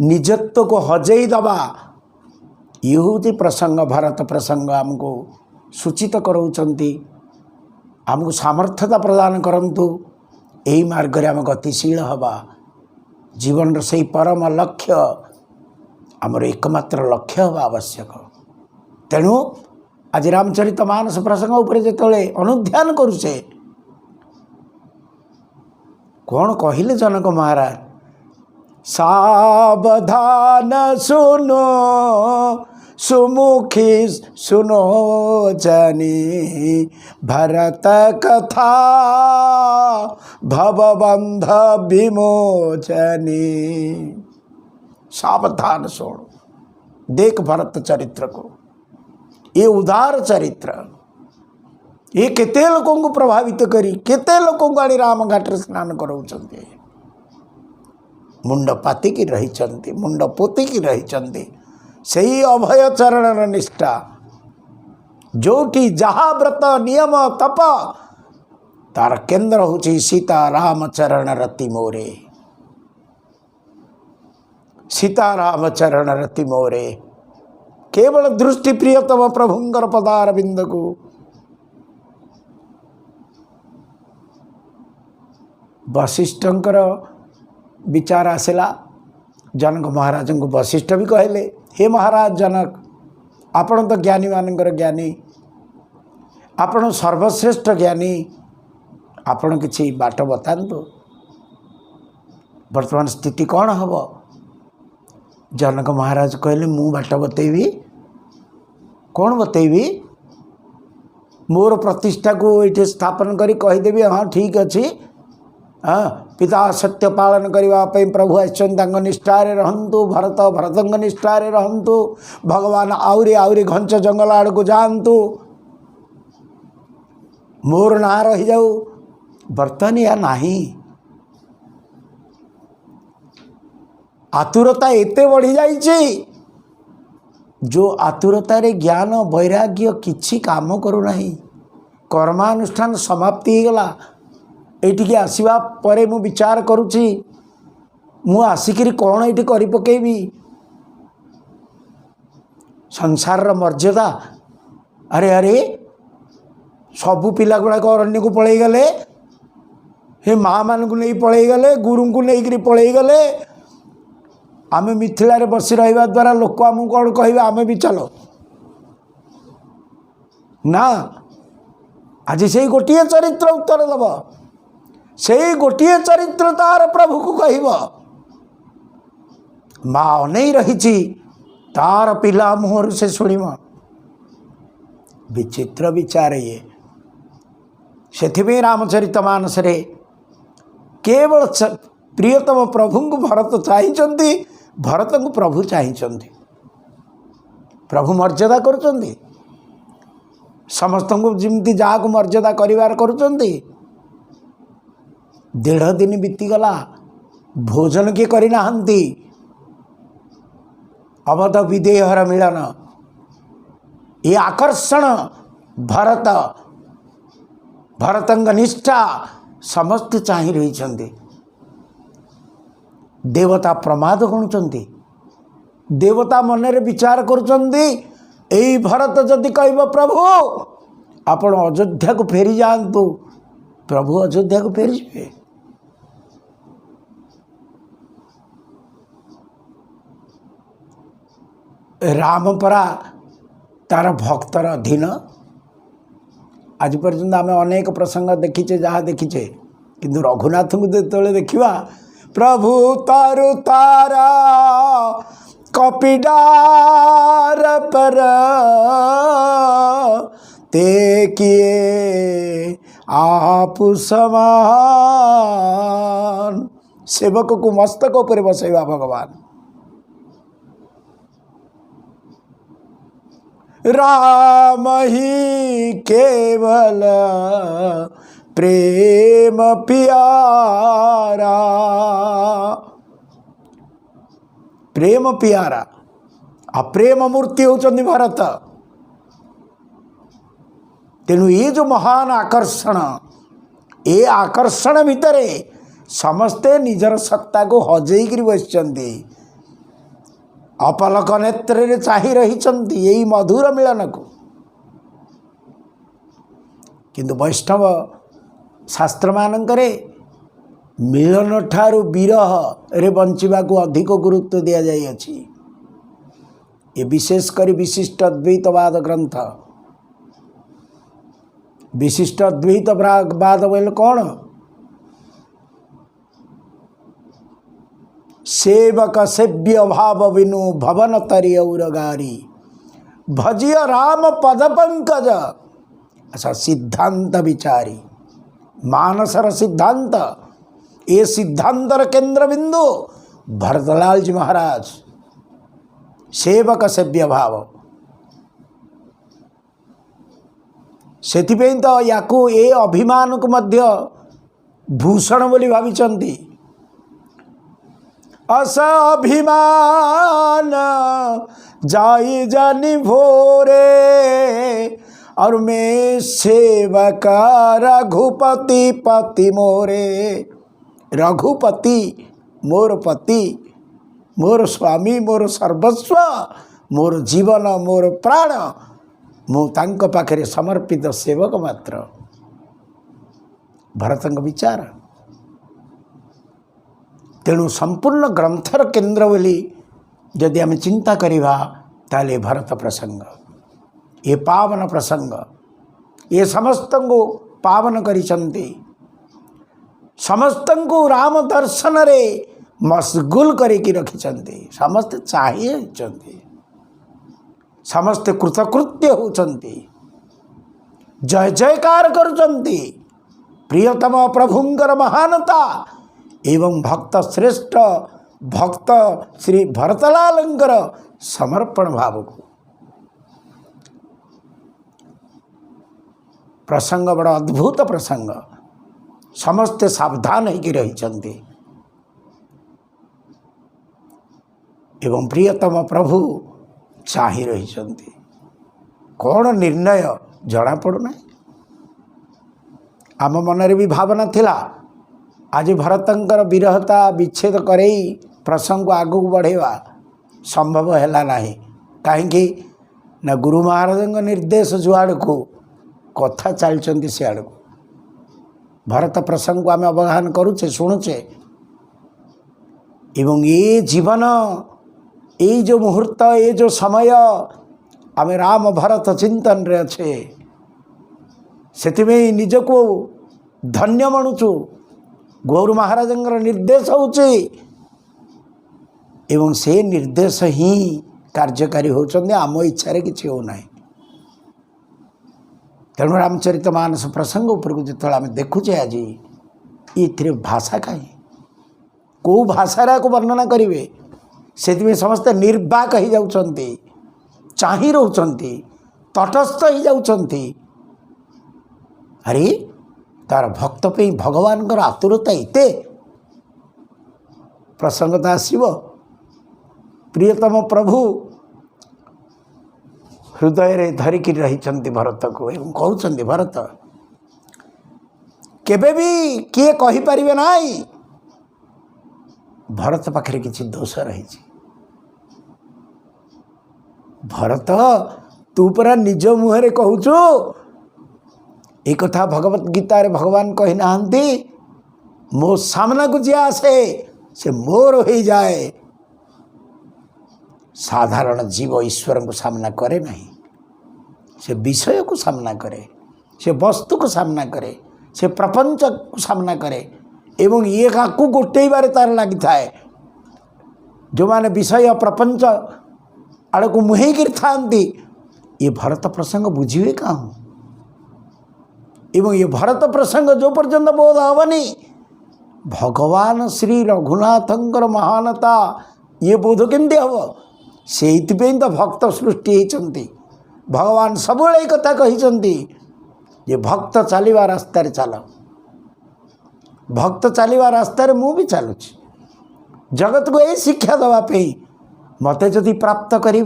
निजत्व को हजई दबा, ये हूँ प्रसंग। भारत प्रसंग आमको सूचित कराउछंती, आमको सामर्थ्यता प्रदान करंतु, यही मार्ग रे आम गतिशील हवा। जीवन से परम लक्ष्य आमर एकमात्र लक्ष्य हवा आवश्यक। तेणु आज रामचरित मानस प्रसंग उपर जिते अनुध्यान करुचे, कौन कहले जनक महाराज, सावधान सुनो सुमुखी सुनो जानी, भरत कथा भवबंध विमोचनी। सावधान सुन, देख भरत चरित्र को, ये उदार चरित्र, ये केते लोकों को प्रभावित करी, केते लोकों को आनी राम घाट स्नान कराउछंती, मुंड पातिकी रही, मुंड पोतिकी रही। सही अभय चरण निष्ठा, जोटी जहा व्रत नियम तप, तार केन्द्र होची सीता राम चरण रति मोरे। सीता राम चरण रति मोरे, केवल दृष्टि प्रियतम प्रभुंकर पदार बिंद को। वशिष्ठंकर विचार आसला, जनक महाराज को वशिष्ठ भी कहले, हे महाराज जनक, आपण तो ज्ञानी मानकर ज्ञानी, आपण सर्वश्रेष्ठ ज्ञानी, आपण किसी बाट बतांतु, वर्तमान स्थिति कौन हम? जनक महाराज कहले, मु बाट बतेबी। कौन बतेबी? मोर प्रतिष्ठा को ये स्थापन करी कहीदेवी, हाँ ठीक अच्छे, हाँ पिता सत्य पालन करने प्रभु आछन, निष्ठारे रहंतु, भरत भरतंग निष्ठारे रहंतु, भगवान आउरी आउरी घंच जंगल आड़ को जातु, मोर ना रही जाऊ। बर्तन या नहीं, आतुरता एते बढ़ी जाइए, जो आतुरतार ज्ञान वैराग्य किछि काम करू नहीं। कर्मानुष्ठान समाप्ति हो गला। एटिके आसीबा परे मु विचार करुछि, मु आसिकिरी कौन ये करि पकेबी। संसार रा मर्यादा, अरे अरे सबू पिला गुड़ाक अरण्य को पलि गले, हे माँ मान को नहीं पलि गले, गुरु को नहीं पलि गले। आमे मिथिला बसी रहा द्वारा लोक आमको कौन कह, आमे भी चलो ना। आज से गोटे चरित्र उत्तर दब, से गोटे चरित्र तार प्रभु को कह, माँ अनै रही तार पिला मुहर से शुणिम। विचित्र विचार ये। से रामचरित मानस रे केवल प्रियतम प्रभु को भरत चाहते, भरत को प्रभु चाहते, प्रभु मर्यादा करुचंदी, समस्त को जमी जहाँ को मर्यादा करिवार करुचंदी। 1.5 दिन बीतीगला, भोजन किए करना, अवध विदेहर मिलन, ये आकर्षण भरत भरतंग निष्ठा समस्त चाहि रही। देवता प्रमाद गणुचंती, देवता मनरे विचार करुचंती, एई भरत जदि कहब प्रभु आपण अयोध्या को फेरी जातु, प्रभु अयोध्या को फेरी जाए। राम परा तार भक्तर अधीन। आज पर्यंत आम अनेक प्रसंग देखीचे, जहाँ देखीचे, किंतु रघुनाथ को जो देखा, प्रभु तारु तारा कपिडार पर ते किए आप समान। सेवक को मस्तक पर बसैवा भगवान। राम ही केवल प्रेम प्यारा। प्रेम प्यारा आ प्रेम मूर्ति होचंदी भारत। तेणु ये जो महान आकर्षण, ए आकर्षण भितरे समस्ते निजर सत्ता को हजेई बसिचंती, अपलक नेत्र चाही रही यही मधुर मिलन को। किंतु वैष्णव शास्त्र मानकरे मिलन ठारू विरह रे बंचिबा को अधिक गुरुत्व दिया जाई अछि। ये विशेषकर विशिष्ट अद्वैतवाद ग्रंथ। विशिष्ट अद्वैतवाद बोले कौन? सेवक सेव्य भाव विनु भवन तरी औरगारी भजिय राम पद पंकज। अच्छा, सिद्धांत विचारी मानसर सिद्धांत, ये सिद्धांतर केंद्र बिंदु भरतलाल जी महाराज। सेवक सेव्य भाव सेथिपे तो याकू ए अभिमान को मध्य भूषण बोली भाविचंती। अस अभिमान जाई जानी भोरे और मैं सेवक रघुपति पति मोरे। रघुपति मोर पति, मोर स्वामी, मोर सर्वस्व, मोर जीवन, मोर प्राण, मु तांक पाखरे समर्पित सेवक मात्र। भरतंग विचार। तेणु संपूर्ण ग्रंथर केंद्र बोली जदि आम चिंता करिबा ताले भरत प्रसंग, ये पावन प्रसंग, ये समस्त को पावन करिसंती। समस्त को राम दर्शन रे मशगुल करिकी रखिचंती। समस्त चाहिए होचंती, समस्त कृतकृत्य होचंती, जय जयकार करुचंती। प्रियतम प्रभुंकर महानता एवं भक्त श्रेष्ठ भक्त श्री भरतलालंकर समर्पण भाव को। प्रसंग बड़ा अद्भुत प्रसंग। समस्ते सावधान होकर रही एवं प्रियतम प्रभु चाहि रही। कौन निर्णय जना पड़ूना। आम मनरे भी भावना थिला आज भरतंकर विरहता विच्छेद करई प्रसंग को आगू बढ़ेवा संभव है ना। कहीं ना गुरु महाराज निर्देश जुआड़ को कथा चलती सियाड़ को भरत प्रसंग को आम अवगाहन करुचे शुणुचे। एवं ये जीवन, ये जो मुहूर्त, ये जो समय आम राम भरत चिंतन रे अच्छे, से निजको धन्य मणुचु। गुरु महाराज निर्देश होचे एवं से निर्देश ही कार्यकारी होचंदे। आम इच्छा किसी हो ना। तेणु रामचरित मानस प्रसंग उपरको जो आम देखुचे आज ये भाषा कहीं कौ भाषा को वर्णना करेंगे से समस्ते निर्वाक हो जाउछंती, चाही रहउछंती, तटस्थ हो जाउछंती। अरे तार भक्त पे भगवान कर आतुरता इते प्रसंगता आसीबो। प्रियतम प्रभु हृदय रे धरिकी रही भरत को एवं कहउछंती भरत केबे भी किए कहि परिबे नाई भरत पाखरे किछि दोष रही। भरत तू परा निज मुहरे कहूचु ए कथा भगवत गीता रे भगवान कहि नाहंती मो सामना को जे आसे से मोर हो जाए। साधारण जीव ईश्वर को सामना करे नहीं, से विषय को सामना करे, से वस्तु को सामना करे, से प्रपंच को सामना करे एवं ये काकू गोटे बारे तार लगी थाए। जो माने विषय प्रपंच आड़ को मुहे कर थांती ये भरत प्रसंग बुझे कहाँ। एवं ये भरत प्रसंग जो पर्यंत बोध हवनी भगवान श्री रघुनाथंकर महानता ये बोध केमती हम। से तो भक्त सृष्टि होती भगवान सब कथा कही भक्त चलवा रास्त चल भक्त चलवा रास्त मु भी चलुची जगत को यही शिक्षा देवाई मत जदि प्राप्त कर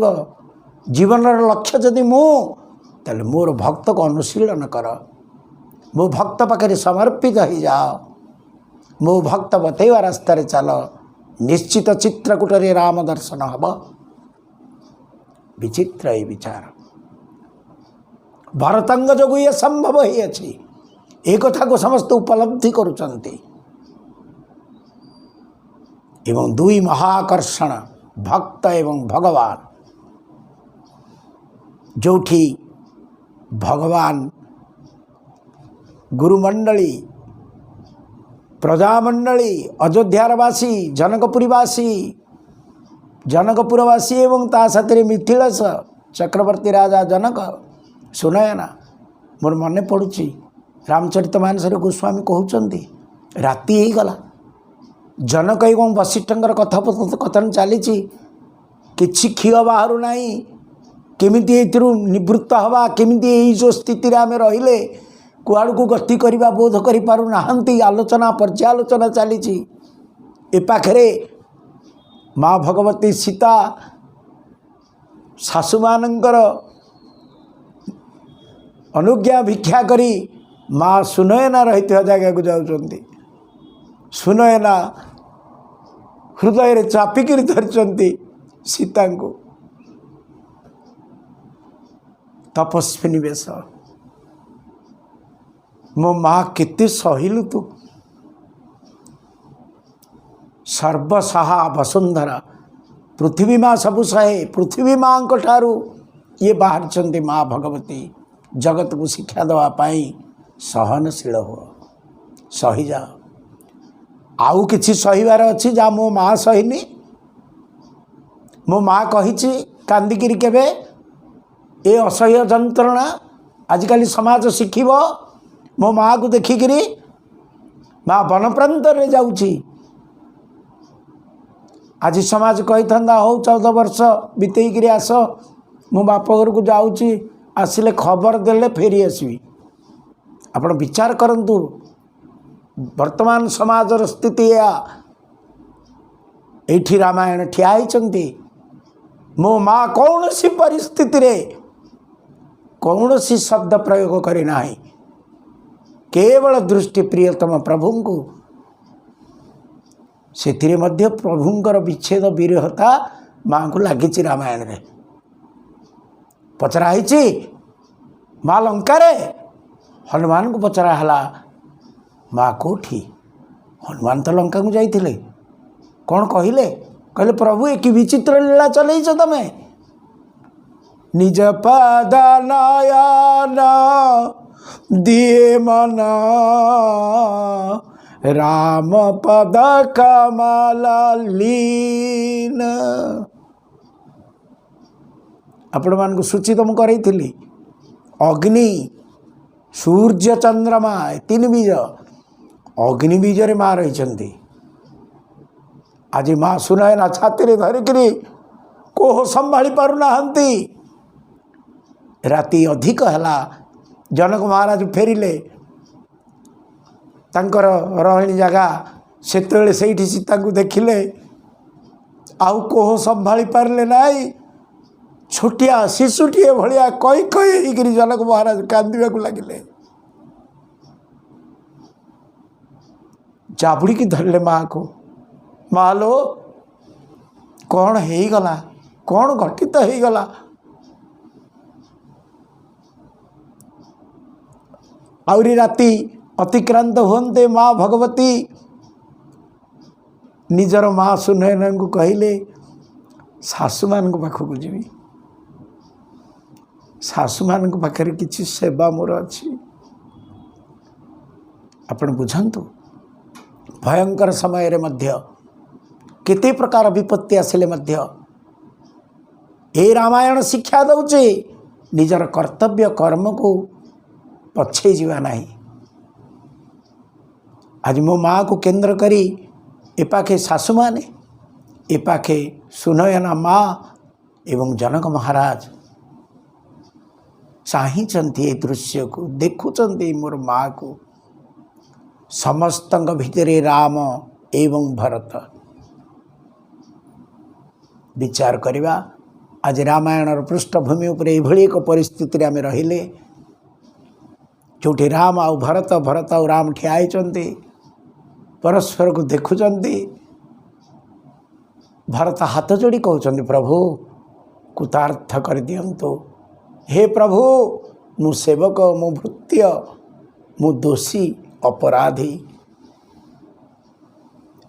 जीवन लक्ष्य जदि तेल मोर भक्त को अनुशीलन कर मो भक्त पाखे समर्पित हो जाओ मो भक्त बतवा रास्त चल निश्चित चित्रकूटरे राम दर्शन हम विचित्र ये विचार भरतंग जो ये संभव ही एक कथा को समस्त उपलब्धि करुचंती एवं दुई महाकर्षण भक्त एवं भगवान जोठी भगवान गुरुमंडली प्रजामंडली अयोध्यावासी जनकपुरवासी एवं ता साथी मिथिलेश चक्रवर्ती राजा जनक सुनयना मोर मन पड़ुची रामचरितमानस गोस्वामी कहते राति ही गला जनक एवं वशिष्ठंकर कथोपकथन चली किछि क्षीय बाहर ना केमिति निवृत्त हवा केमिति जो स्थिति आम रहिले कुआड़ को गति करवा बोध कर पारु नाहंती आलोचना पर्यालोचना चली ए पाखरे माँ भगवती सीता शाशु मानकर अनुज्ञा भिक्षा करी माँ सुनयना रही जगह को जाऊँच सुनयना हृदय चापिक धरी सीता को तपस्विनी वेश मो माँ केते सहिलु तू सर्वसाहा वसुंधरा पृथ्वी माँ सबु सहे पृथ्वी माँ ठारू ये बाहर माँ भगवती जगत को शिक्षा देवाई सहनशील हो सही जाओ आउ किछि सहीबार अच्छी जा मो माँ सहीनी मो माँ कही कांदिकी केबे ए असह्य जंत्रणा आजिकल समाज शिखिब मो माँ को देखिकी माँ वन प्रांत रे जाउची आज समाज कही था हो 14 वर्ष बीतेक आस मो बाप घर को जाऊँगी आसिले खबर देले फेरी आसबि आपण विचार करंतु वर्तमान समाजर स्थिति या एठी रामायण ठिया होइचंती मो माँ कौन सी परिस्थिति रे कौन सी शब्द प्रयोग करी नाही केवल दृष्टि प्रियतम प्रभु को से प्रभुंकर विच्छेद विरहता माँ को लगी रामायण रे पचराही माँ लंकार हनुमान को पचराला माँ कोठी हनुमान तो लंका को जाइए कौन कहले कहले प्रभु एक विचित्र लीला चलैछ तमें निज पद नयन दिए मन राम पद कमल लीन आपण मान को सूचित तो मुझे अग्नि सूर्य चंद्रमा 3 बीज अग्नि बीजरे माँ रही आज माँ सुनयना छाती धरिकी कोह संभाली पारुना राति अधिक है जनक महाराज फेरिले तांकर रहणी जगह से सीता को देखिले आउ कोह संभाली पारे नाई छोटिया शिशुटीए भाया कई कई जनक महाराज कांदा लगिले जाबुड़ी की धरले माँ को माँ लो कौन हो गला कौन घटित हो गला आउरी राति अतिक्रांत होते माँ भगवती निजर माँ सुनयन को कहले सासु मान पाखक जी सासु मान पाखे किसी सेवा मोर अच्छी आपण बुझंतु भयंकर समय रे मध्य केते प्रकार विपत्ति आसिले मध्य ए रामायण शिक्षा दौचे निजर कर्तव्य कर्म को पछे जीवा नहीं। आज मो माँ को केंद्र करी एपाखे सासु माने एपाखे सुनयना माँ एवं जनक महाराज ଚାହିଁଛନ୍ତି ଏ ଦୃଶ୍ୟକୁ, ଦେଖୁଛନ୍ତି ମୋର ମାଆକୁ। ସମସ୍ତଙ୍କ ଭିତରେ ରାମ ଏବଂ ଭରତ। ବିଚାର କରିବା ଆଜି ରାମାୟଣର ପୃଷ୍ଠଭୂମି ଉପରେ ଏଇଭଳି ଏକ ପରିସ୍ଥିତିରେ ଆମେ ରହିଲେ, ଯେଉଁଠି ରାମ ଆଉ ଭରତ, ଭରତ ଆଉ ରାମ ଠିଆ ହେଇଛନ୍ତି, ପରସ୍ପରକୁ ଦେଖୁଛନ୍ତି। ଭରତ ହାତ ଯୋଡ଼ି କହୁଛନ୍ତି, ପ୍ରଭୁ କୃତାର୍ଥ କରିଦିଅନ୍ତୁ। ହେ ପ୍ରଭୁ, ମୁଁ ସେବକ, ମୁଁ ଭୃତ୍ୟ, ମୁଁ ଦୋଷୀ, ଅପରାଧୀ,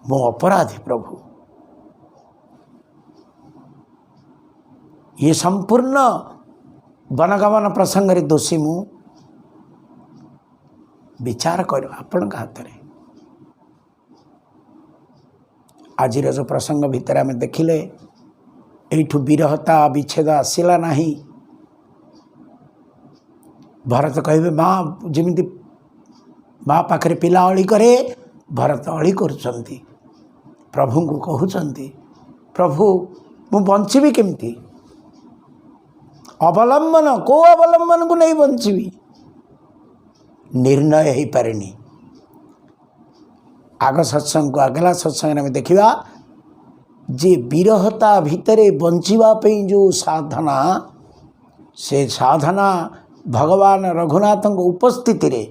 ମୁଁ ଅପରାଧୀ ପ୍ରଭୁ। ये संपूर्ण वनगमन प्रसंग दोषी मु विचार कर आपण हाथ में। आज जो प्रसंग भितर आम देखिले एठू विरहता विच्छेद आसला नहीं। भरत कहे माँ जमी माँ पाखे पिला अली करे, भरत अली कर प्रभु को कहते, प्रभु मु बंचीबी केमती? अवलंबन को अवलंबन को नहीं बंचीबी, निर्णय हो पारेनी। आग सत्संग को अगला सत्संग में देखा जे विरहता भितरे बंचीवाई जो साधना, से साधना भगवान रघुनाथ उपस्थिति रे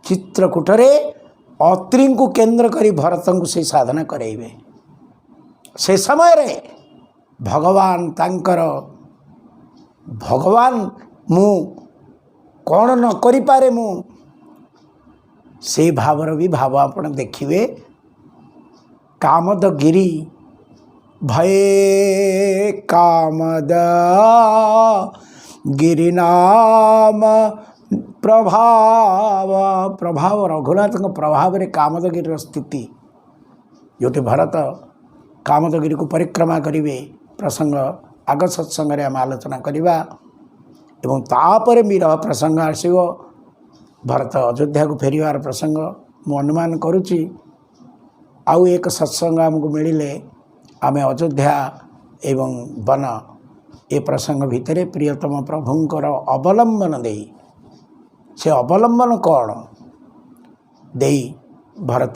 चित्रकूटरे अत्रि को केन्द्र करी भरत को से साधना करेबे। से समय रे भगवान तांकर भगवान मु कौन न करि पारे मु से भावर भी भाव आपण देखिए। कामदगिरी भये कामद गिरिनाम प्रभाव प्रभाव रघुनाथ प्रभाव रे कामदगिरी स्थिति जोटे भरत कामदगिरी को परिक्रमा करिवे प्रसंग आग सत्संग रे हम आलोचना करिवा। एवं तापर विरह प्रसंग आसो भरत अयोध्या को फेरिवार प्रसंग मु अनुमान करुच्ची। आउ एक सत्संग आमको मिले आम अयोध्या एवं वन ए प्रसंग भितर प्रियतम प्रभुंकर अवलंबन दे से अवलंबन कौन दे भरत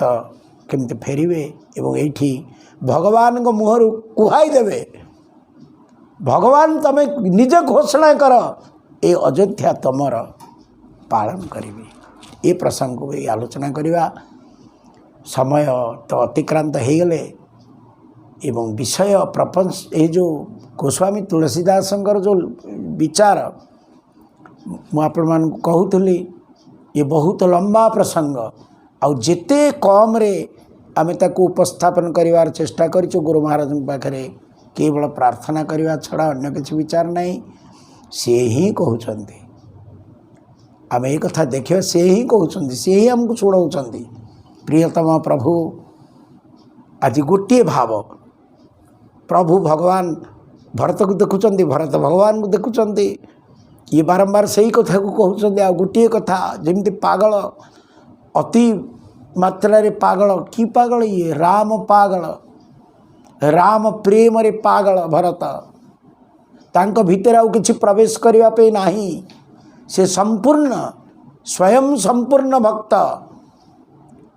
केमती फेरिवे एवं एठी भगवान को मुहर कुहाई देवे, भगवान तमे निजे घोषणा कर ए अयोध्या तमर पालन करिवे। ये प्रसंग को आलोचना करिवा। समय तो अतिक्रांत हो गले एवं विषय प्रपंच ये जो गोस्वामी तुलसीदासंकर जो विचार मु आपण कहूली ये बहुत लंबा प्रसंग आउ जेते कम रे आमे ताकू उपस्थापन करिवार चेष्टा करिछु। गुरु महाराज पाखरे केवल प्रार्थना करने छड़ा अन्य किसी विचार नहीं। से ही कहते आम ये कथा देखिए, से ही कहते, से ही आमको शुणाऊँच। प्रियतम प्रभु आज गोटे भाव प्रभु भगवान भरत को देखुं, भरत भगवान को देखुं। ये बारंबार से ही कथा को कहते। आ गोटे कथा जमी पागल अति मात्रा रे पागल कि पागल ये राम पागल, राम प्रेम रे पागल भरत तांको भीतर आउ किछि प्रवेश करिवा पे नाही। से संपूर्ण स्वयं संपूर्ण भक्त।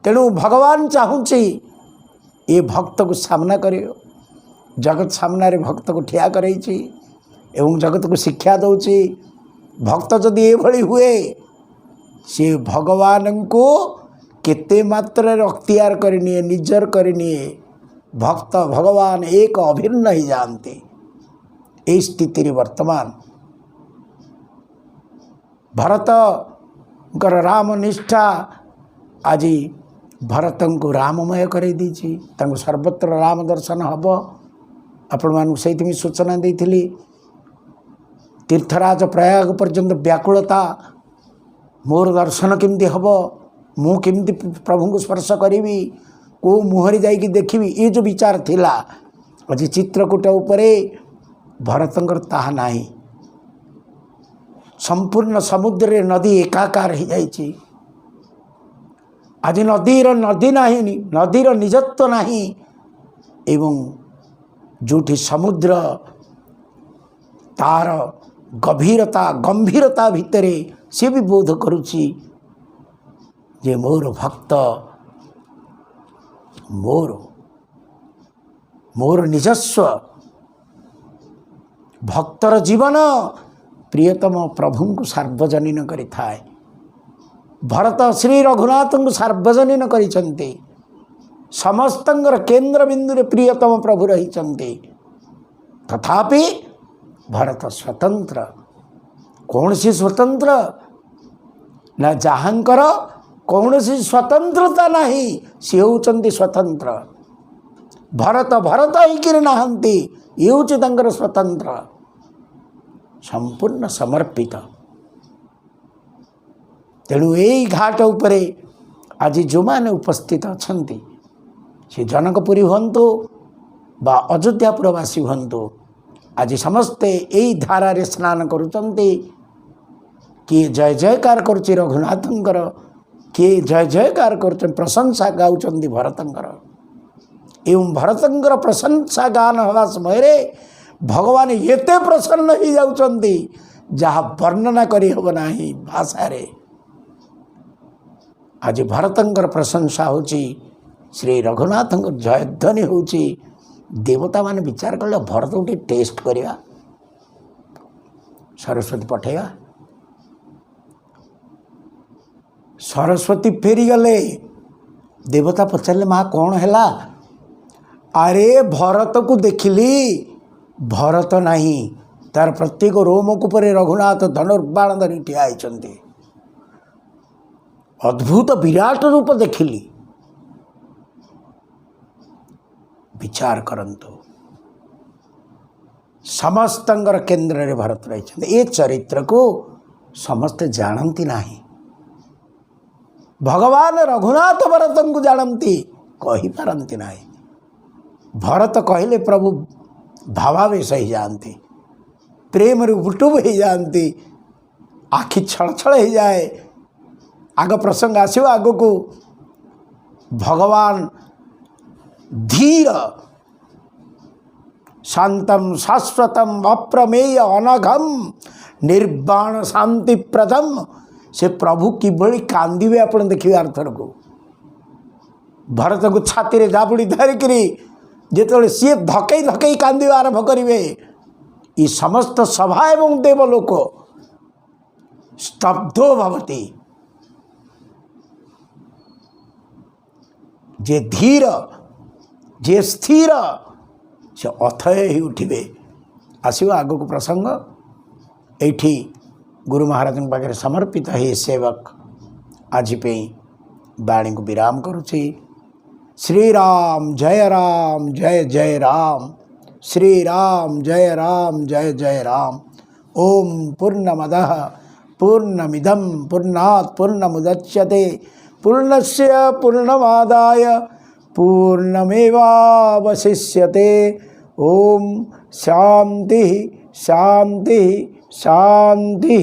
तेणु भगवान चाहूँची ये भक्त को सामना करियो। जगत सामना रे भक्त को ठिया करैछि एवं जगत को शिक्षा दौची। भक्त जदि ये भली हुए से भगवान को केते मात्रा रे अख्तियार करनिए, निजर करनिए। भक्त भगवान एक अभिन्न ही जानते। ये स्थिति वर्तमान भरत राम निष्ठा आज भरत को राममय कर दीची। सर्वत्र राम दर्शन हम। आपण मानू से सूचना देती। तीर्थराज प्रयाग पर्यंत व्याकुलता, मोर दर्शन केमती हम, मु केमती प्रभु को स्पर्श करी, को मुहरी जाइकी देखी, ये जो विचार थिला आज चित्रकूट उपरे भरतंकर ताहा नाही। संपूर्ण समुद्र रे नदी एकाकार हो जाइछि। आज नदीर नदी नाही, नदीर निजत्व नाही। एवं जोठी समुद्र तार गभीरता गंभीरता भितर सी भी बोध करुच्ची जे मोर भक्त मोर निजस्व भक्तर जीवन प्रियतम प्रभु को सार्वजनीन करि थाए। भरत श्री रघुनाथ को सार्वजनीन करिसंते समस्तंगर केंद्र बिंदु रे प्रियतम प्रभु रही। तथापि भरत स्वतंत्र कौन सी स्वतंत्र ना जहाँकर कौन सी स्वतंत्रता नहीं सी होचंती स्वतंत्र। भरत भरत होकर नहांती ये होची तांकर स्वतंत्र संपूर्ण समर्पित। तेणु यही घाट उपरे आज जो माने उपस्थित अछंती से जनकपुरी हंतु बा अयोध्यापुरवासी हंतु आज समस्ते यही धारा रे स्नान करुचंती। किए जय जयकार करुच्ची रघुनाथंकर, किए जय जयकार कर प्रशंसा गाउचंती भरतंकर। एवं भरतंकर प्रशंसा गान हवा समय भगवान एते प्रसन्न हो जाउचंती जहाँ वर्णना करी हब नाही भाषा रे। आज भरतंकर प्रशंसा होची श्री रघुनाथंकर जयध्वनि होची। देवता माने विचार कले भरत उठी टेस्ट करिया सरस्वती पठेगा। सरस्वती फेरी गले देवता पचारे माँ कौन हैला? अरे भरत को देखिली भरत नहीं तार प्रत्येक रोमक उपरे रघुनाथ धनुर्बाण धरी ठिया होइचंती। अद्भुत विराट रूप देखिली। विचार करंतु समस्तंगर केंद्र रे भरत रही। ए चरित्र को समस्त जानती नहीं। भगवान रघुनाथ भरत को जानती कही पारती नहीं। भरत कहले प्रभु भावावेश हो जाती, प्रेम उटुब हो जाती, आखि छल छल हो जाए। आग प्रसंग आसो आग को भगवान धीर शांतम शाश्वतम अप्रमेय अनघम निर्वाण शांति प्रदम से प्रभु किभली कांदिवे आपण देखिए। आर्थर को भरत को छाती रे जाबुड़ी धरिकी जिते सी धकई धकई कांदिवा आरंभ करेंगे ये समस्त सभा एवं देवलोक स्तब्धो भवति। जे धीर जे स्थिर से अथय ही उठिबे। आसो आग को प्रसंग एठी गुरु महाराज पाखे समर्पित है सेवक आज पे वाणी को विराम करुच्ची। श्री राम जय जय राम, श्री राम जय जय राम। ओम पूर्णमदः पूर्णमिदं पूर्णात् पूर्णमुदच्यते पूर्णस्य पूर्णमादाय पूर्णमेवावशिष्यते। ओम शांति शांति शांति।